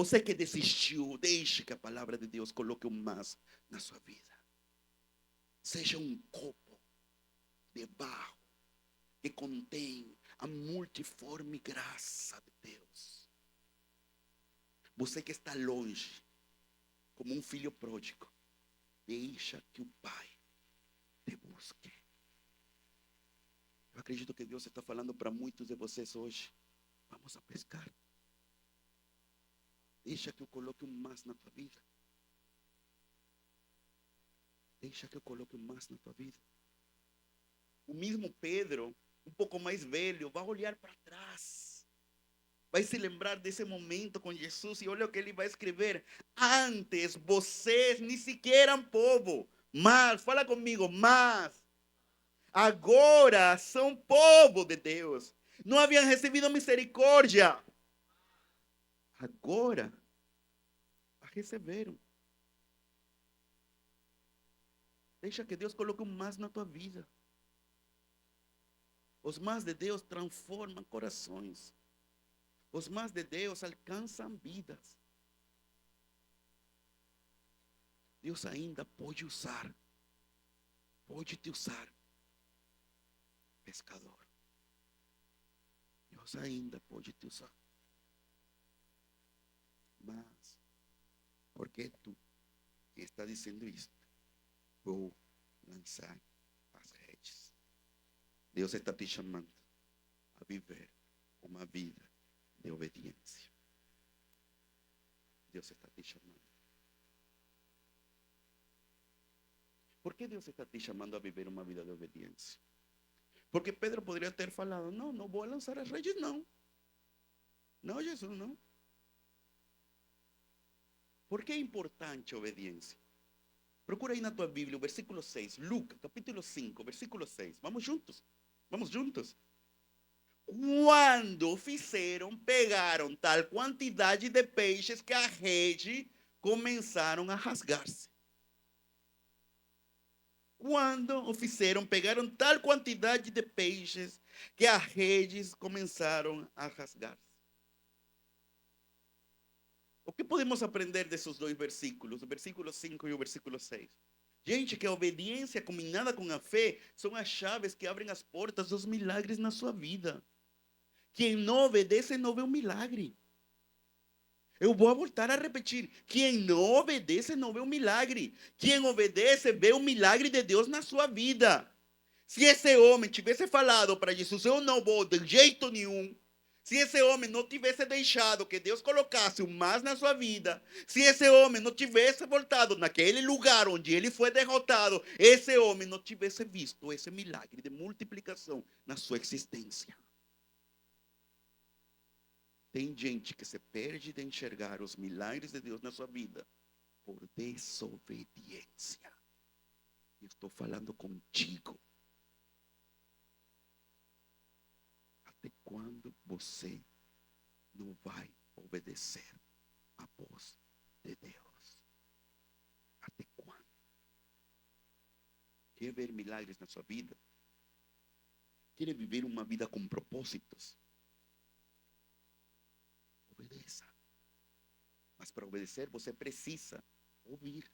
A: Você que desistiu, deixe que a palavra de Deus coloque um mas na sua vida. Seja um copo de barro que contém a multiforme graça de Deus. Você que está longe, como um filho pródigo, deixa que o Pai te busque. Eu acredito que Deus está falando para muitos de vocês hoje. Vamos a pescar. Deixa que eu coloque um mas na tua vida. Deixa que eu coloque um mas na tua vida. O mesmo Pedro, um pouco mais velho, vai olhar para trás. Vai se lembrar desse momento com Jesus e olha o que ele vai escrever. Antes vocês nem sequer eram povo, mas, fala comigo, mas agora são povo de Deus. Não haviam recebido misericórdia. Agora a receberam. Deixa que Deus coloque um mas na tua vida. Os mas de Deus transformam corações. Os mas de Deus alcançam vidas. Deus ainda pode te usar, pescador. Deus ainda pode te usar. Mas, por que tu que está dizendo isto? Vou lançar as redes. Deus está te chamando a viver uma vida de obediência. Deus está te chamando. Por que Deus está te chamando a viver uma vida de obediência? Porque Pedro poderia ter falado, não vou lançar as redes, não. Não, Jesus, não. Por que é importante a obediência? Procura aí na tua Bíblia o versículo 6, Lucas, capítulo 5, versículo 6. Vamos juntos? Vamos juntos? Quando fizeram, pegaram tal quantidade de peixes que a rede começaram a rasgar-se. Quando o fizeram, pegaram tal quantidade de peixes que as redes começaram a rasgar-se. O que podemos aprender desses dois versículos, o versículo 5 e o versículo 6? Gente, que a obediência combinada com a fé são as chaves que abrem as portas dos milagres na sua vida. Quem não obedece não vê um milagre. Eu vou voltar a repetir. Quem não obedece não vê um milagre. Quem obedece vê um milagre de Deus na sua vida. Se esse homem tivesse falado para Jesus, eu não vou de jeito nenhum. Se esse homem não tivesse deixado que Deus colocasse um mas na sua vida, se esse homem não tivesse voltado naquele lugar onde ele foi derrotado, esse homem não tivesse visto esse milagre de multiplicação na sua existência. Tem gente que se perde de enxergar os milagres de Deus na sua vida por desobediência. Eu estou falando contigo. Até quando você não vai obedecer à voz de Deus? Até quando? Quer ver milagres na sua vida? Quer viver uma vida com propósitos? Obedeça. Mas para obedecer você precisa ouvir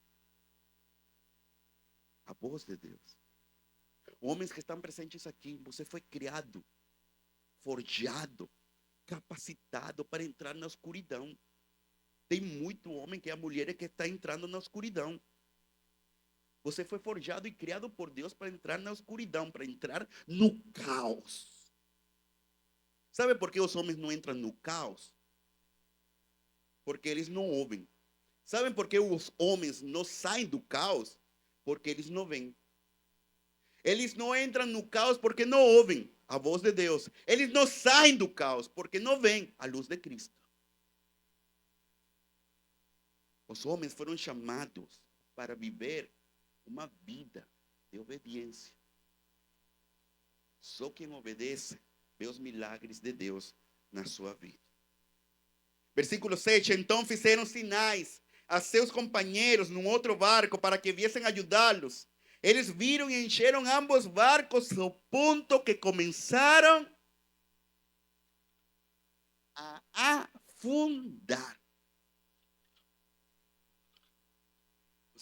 A: a voz de Deus. Homens que estão presentes aqui, você foi criado, forjado, capacitado para entrar na escuridão. Tem muito homem que é a mulher que está entrando na escuridão. Você foi forjado e criado por Deus para entrar na escuridão, para entrar no caos. Sabe por que os homens não entram no caos? Porque eles não ouvem. Sabem por que os homens não saem do caos? Porque eles não veem. Eles não entram no caos porque não ouvem a voz de Deus. Eles não saem do caos porque não veem a luz de Cristo. Os homens foram chamados para viver uma vida de obediência. Só quem obedece vê os milagres de Deus na sua vida. Versículo 7, então fizeram sinais a seus companheiros num outro barco para que viessem ajudá-los. Eles viram e encheram ambos barcos ao ponto que começaram a afundar.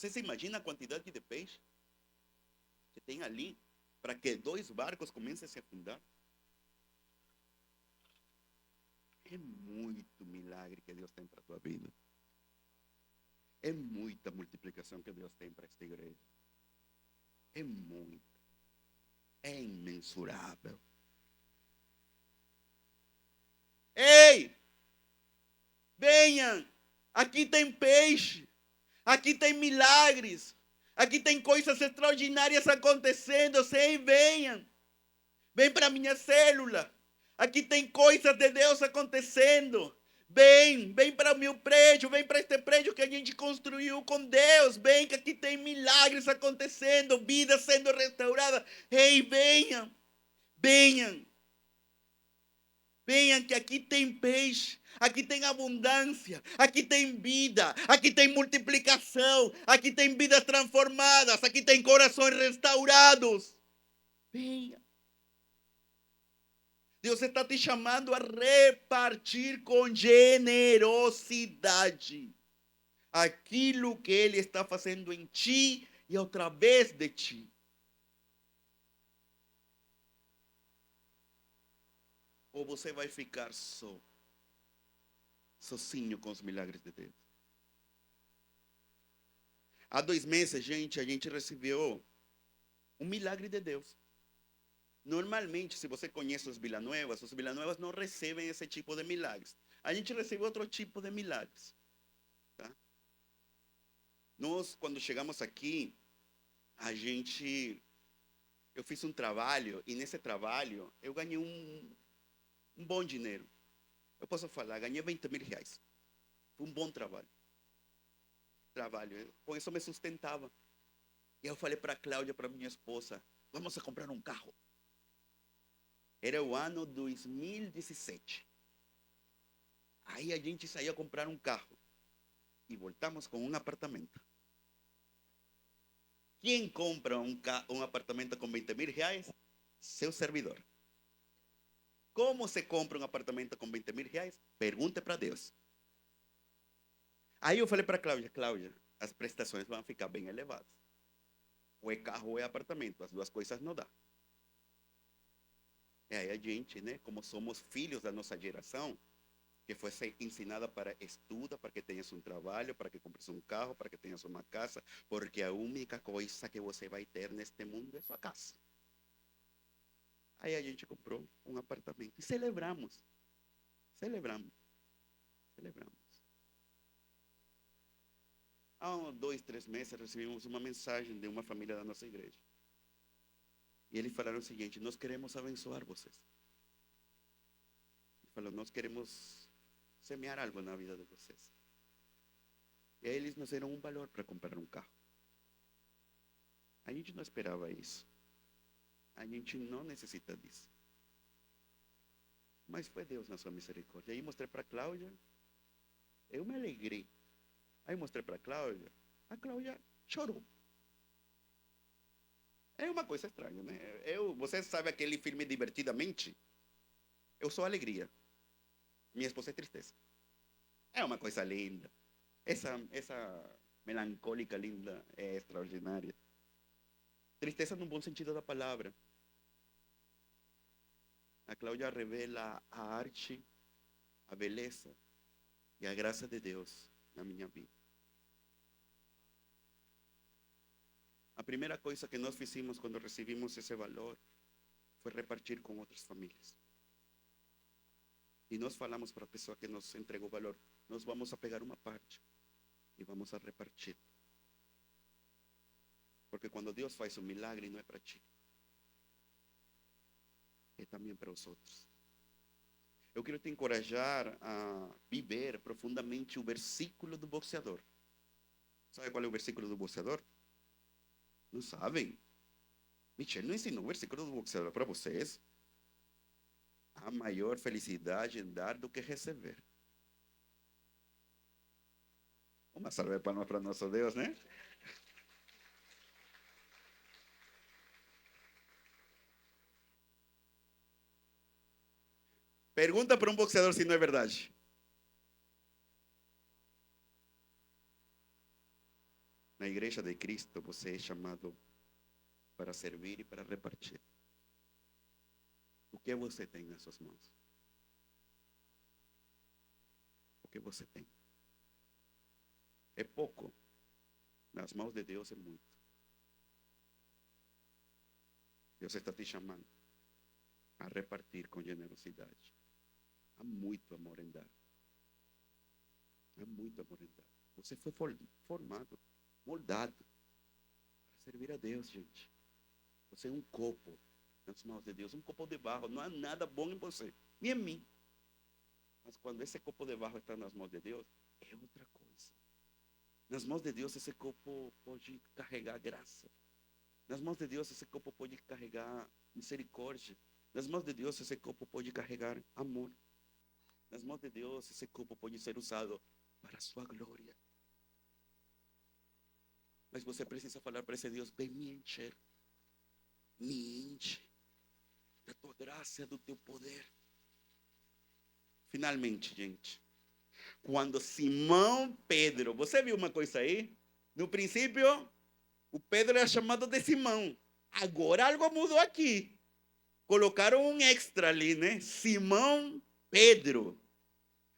A: Você se imagina a quantidade de peixe que tem ali para que 2 barcos comecem a se afundar? É muito milagre que Deus tem para a tua vida. É muita multiplicação que Deus tem para esta igreja. É muito. É imensurável. Ei! Venham! Aqui tem peixe. Aqui tem milagres. Aqui tem coisas extraordinárias acontecendo. Ei, venham. Vem para a minha célula. Aqui tem coisas de Deus acontecendo. Vem para o meu prédio, vem para este prédio que a gente construiu com Deus. Vem que aqui tem milagres acontecendo, vidas sendo restauradas. Ei, venham, venham. Venham que aqui tem peixe, aqui tem abundância, aqui tem vida, aqui tem multiplicação, aqui tem vidas transformadas, aqui tem corações restaurados. Venha. Deus está te chamando a repartir com generosidade aquilo que Ele está fazendo em ti e através de ti. Ou você vai ficar sozinho com os milagres de Deus. Há 2 meses, a gente recebeu um milagre de Deus. Normalmente, se você conhece os Villanuevas não recebem esse tipo de milagres. A gente recebe outro tipo de milagres. Tá? Nós, quando chegamos aqui, eu fiz um trabalho, e nesse trabalho eu ganhei um bom dinheiro. Eu posso falar, ganhei 20 mil reais. Foi um bom trabalho. Com isso me sustentava. E eu falei para a Cláudia, para minha esposa, vamos a comprar um carro. Era o ano 2017. Aí a gente saía a comprar um carro. E voltamos com um apartamento. Quem compra um apartamento com 20 mil reais? Seu servidor. Como se compra um apartamento com 20 mil reais? Pergunte para Deus. Aí eu falei para a Cláudia, as prestações vão ficar bem elevadas. Ou é carro ou é apartamento, as duas coisas não dá. E aí a gente, né, como somos filhos da nossa geração, que foi ensinada para estuda, para que tenhas um trabalho, para que compres um carro, para que tenhas uma casa, porque a única coisa que você vai ter neste mundo é sua casa. Aí a gente comprou um apartamento e celebramos. Há 2, 3 meses recebemos uma mensagem de uma família da nossa igreja. E eles falaram o seguinte: nós queremos abençoar vocês. Ele falou: nós queremos semear algo na vida de vocês. E aí eles nos deram um valor para comprar um carro. A gente não esperava isso. A gente não necessita disso. Mas foi Deus na sua misericórdia. Aí mostrei para a Cláudia. Eu me alegrei. Aí mostrei para a Cláudia chorou. É uma coisa estranha, né? Você sabe aquele filme Divertidamente? Eu sou alegria. Minha esposa é tristeza. É uma coisa linda. Essa melancólica linda é extraordinária. Tristeza no bom sentido da palavra. A Cláudia revela a arte, a beleza e a graça de Deus na minha vida. A primeira coisa que nós fizemos quando recebimos esse valor foi repartir com outras famílias. E nós falamos para a pessoa que nos entregou o valor: nós vamos a pegar uma parte e vamos a repartir. Porque quando Deus faz um milagre, não é para ti, é também para os outros. Eu quero te encorajar a viver profundamente o versículo do boxeador. Sabe qual é o versículo do boxeador? Não sabem? Michel não ensinou o versículo do boxeador para vocês? Há maior felicidade em dar do que receber. Uma salva de palmas para nosso Deus, né? Pergunta para um boxeador se não é verdade. Na igreja de Cristo, você é chamado para servir e para repartir. O que você tem nas suas mãos? O que você tem? É pouco. Nas mãos de Deus é muito. Deus está te chamando a repartir com generosidade. Há muito amor em dar. Há muito amor em dar. Você foi formado, moldado para servir a Deus, gente. Você é um copo nas mãos de Deus, um copo de barro. Não há nada bom em você, nem em mim. Mas quando esse copo de barro está nas mãos de Deus, é outra coisa. Nas mãos de Deus, esse copo pode carregar graça. Nas mãos de Deus, esse copo pode carregar misericórdia. Nas mãos de Deus, esse copo pode carregar amor. Nas mãos de Deus, esse copo pode ser usado para a sua glória. Mas você precisa falar para esse Deus: vem me encher. Me enche da tua graça, do teu poder. Finalmente, gente, quando Simão Pedro, você viu uma coisa aí? No princípio, o Pedro era chamado de Simão. Agora algo mudou aqui. Colocaram um extra ali, né? Simão Pedro.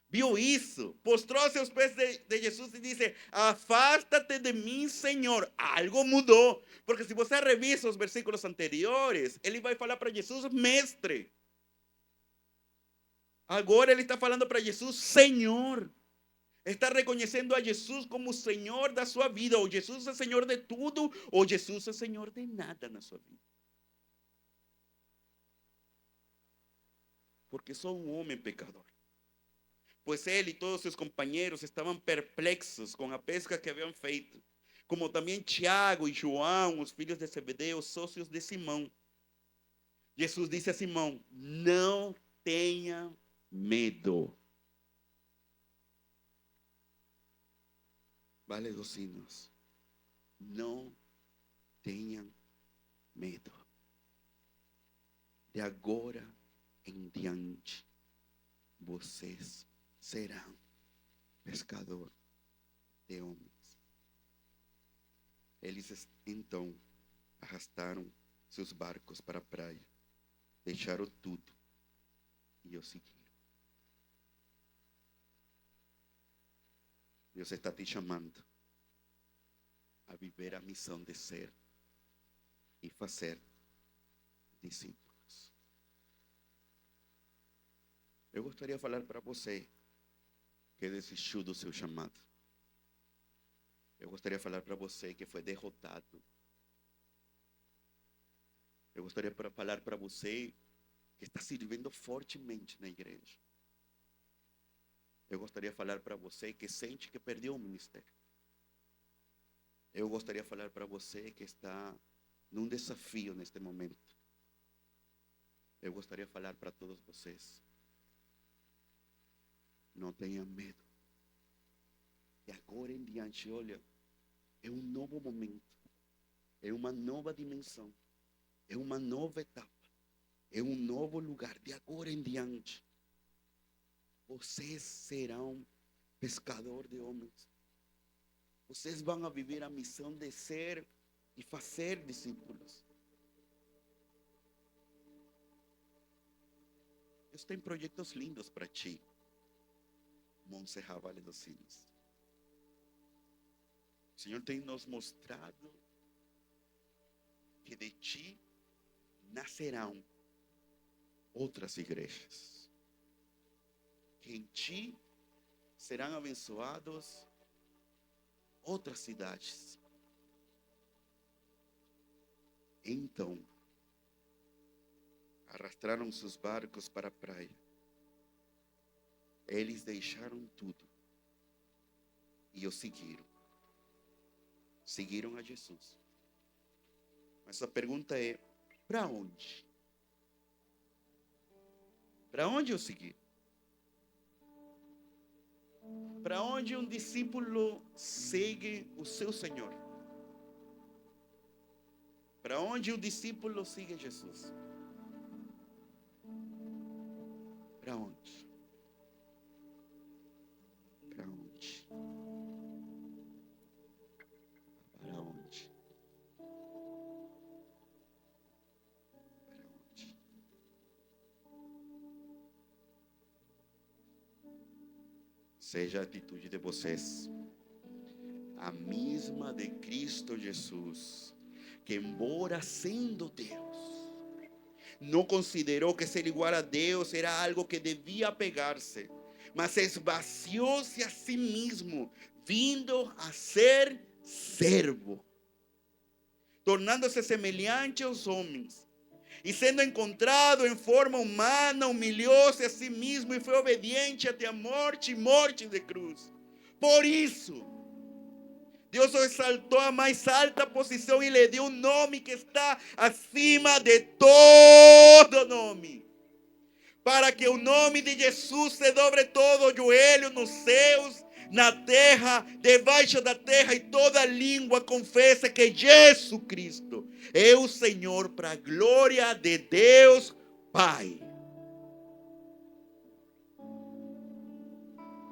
A: Viu isso? Postrou-se aos pés de Jesus e disse: afasta-te de mim, Senhor. Algo mudou. Porque se você revisa os versículos anteriores, ele vai falar para Jesus, mestre. Agora ele está falando para Jesus, Senhor. Está reconhecendo a Jesus como Senhor da sua vida. Ou Jesus é Senhor de tudo, ou Jesus é Senhor de nada na sua vida. Porque sou um homem pecador. Pois ele e todos seus companheiros estavam perplexos com a pesca que haviam feito, como também Tiago e João, os filhos de Zebedeu, sócios de Simão. Jesus disse a Simão: não tenha medo. Vale dos sinos. Não tenham medo. De agora em diante, vocês serão pescador de homens. Eles então arrastaram seus barcos para a praia, deixaram tudo e o seguiram. Deus está te chamando a viver a missão de ser e fazer discípulos. Eu gostaria de falar para você que desistiu do seu chamado. Eu gostaria de falar para você que foi derrotado. Eu gostaria de falar para você que está servindo fortemente na igreja. Eu gostaria de falar para você que sente que perdeu o ministério. Eu gostaria de falar para você que está num desafio neste momento. Eu gostaria de falar para todos vocês: não tenha medo. De agora em diante, olha, é um novo momento, é uma nova dimensão, é uma nova etapa, é um novo lugar. De agora em diante, vocês serão pescador de homens. Vocês vão viver a missão de ser e fazer discípulos. Deus tem projetos lindos para ti, Montserrat Vale dos Sinos. O Senhor tem nos mostrado que de ti nascerão outras igrejas. Que em ti serão abençoados outras cidades. Então, arrastraram seus barcos para a praia. Eles deixaram tudo e o seguiram. Seguiram a Jesus. Mas a pergunta é: para onde? Para onde eu segui? Para onde um discípulo segue o seu Senhor? Para onde o discípulo sigue Jesus? Para onde? Para onde? seja a atitude de vocês a mesma de Cristo Jesus, que embora sendo Deus, não considerou que ser igual a Deus era algo que devia pegar-se, mas esvaziou-se a si mesmo, vindo a ser servo, tornando-se semelhante aos homens. E sendo encontrado em forma humana, humilhou-se a si mesmo e foi obediente até a morte e morte de cruz. Por isso, Deus o exaltou à mais alta posição e lhe deu um nome que está acima de todo nome, para que o nome de Jesus se dobre todo o joelho nos céus, na terra, debaixo da terra, e toda língua confesse que Jesus Cristo é o Senhor, para a glória de Deus Pai.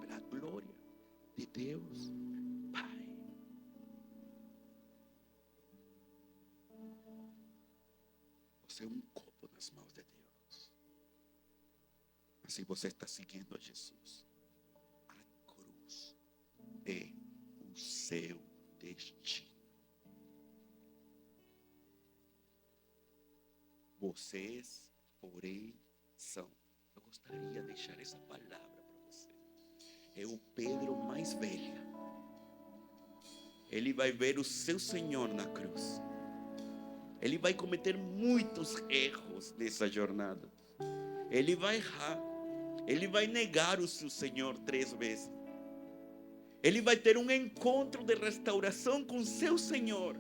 A: Para a glória de Deus Pai. Você é um copo nas mãos de Deus. Assim você está seguindo a Jesus. É o seu destino. Vocês, porém, são. Eu gostaria de deixar essa palavra para você. É o Pedro mais velho. Ele vai ver o seu Senhor na cruz. Ele vai cometer muitos erros nessa jornada. Ele vai errar. Ele vai negar o seu Senhor 3 vezes. Ele vai ter um encontro de restauração com seu Senhor.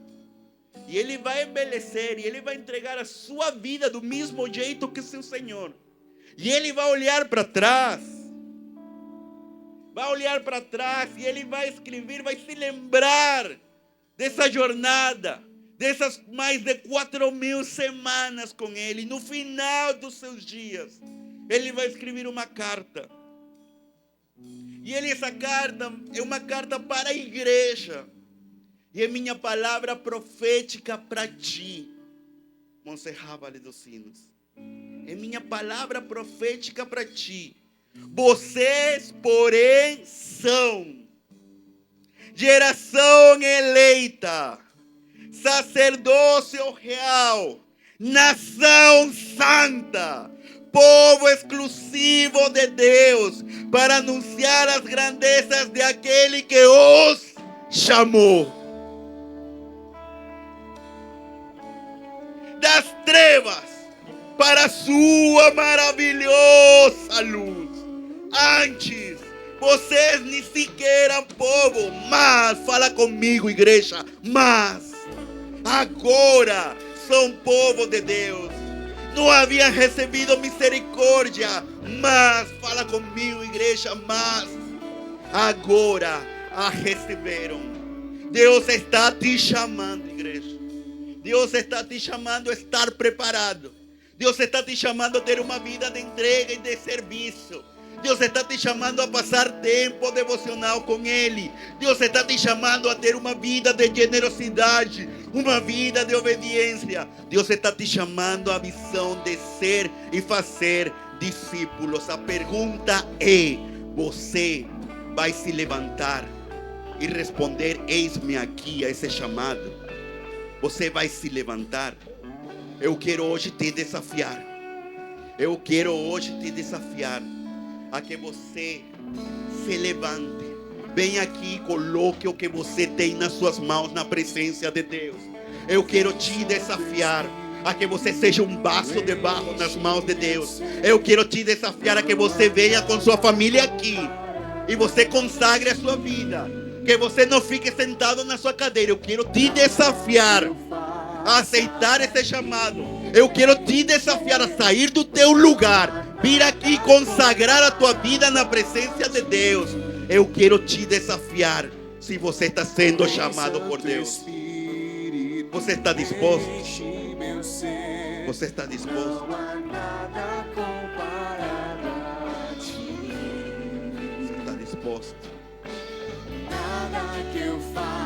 A: E ele vai envelhecer. E ele vai entregar a sua vida do mesmo jeito que seu Senhor. E ele vai olhar para trás. Vai olhar para trás. E ele vai escrever, vai se lembrar dessa jornada. Dessas mais de 4.000 semanas com ele. E no final dos seus dias, ele vai escrever uma carta. E essa carta é uma carta para a igreja. E é minha palavra profética para ti, Montserrat Vale dos Sinos. É minha palavra profética para ti. Vocês, porém, são geração eleita, sacerdócio real, nação santa, povo exclusivo de Deus, para anunciar as grandezas de aquele que os chamou das trevas para a sua maravilhosa luz. Antes, vocês nem sequer eram povo, mas, fala comigo, igreja, mas agora são povo de Deus. Não haviam recebido misericórdia, mas, fala comigo, igreja, mas agora a receberam. Deus está te chamando, igreja. Deus está te chamando a estar preparado. Deus está te chamando a ter uma vida de entrega e de serviço. Deus está te chamando a passar tempo devocional com Ele. Deus está te chamando a ter uma vida de generosidade, uma vida de obediência. Deus está te chamando a visão de ser e fazer discípulos. A pergunta é: você vai se levantar e responder: eis-me aqui, a esse chamado? Você vai se levantar? Eu quero hoje te desafiar. Eu quero hoje te desafiar a que você se levante. Vem aqui e coloque o que você tem nas suas mãos na presença de Deus. Eu quero te desafiar a que você seja um vaso de barro nas mãos de Deus. Eu quero te desafiar a que você venha com sua família aqui e você consagre a sua vida. Que você não fique sentado na sua cadeira. Eu quero te desafiar a aceitar esse chamado. Eu quero te desafiar a sair do teu lugar, vir aqui e consagrar a tua vida na presença de Deus. Eu quero te desafiar. Se você está sendo chamado por Deus, você está disposto? Você está disposto? Você está disposto?
B: Nada que eu faço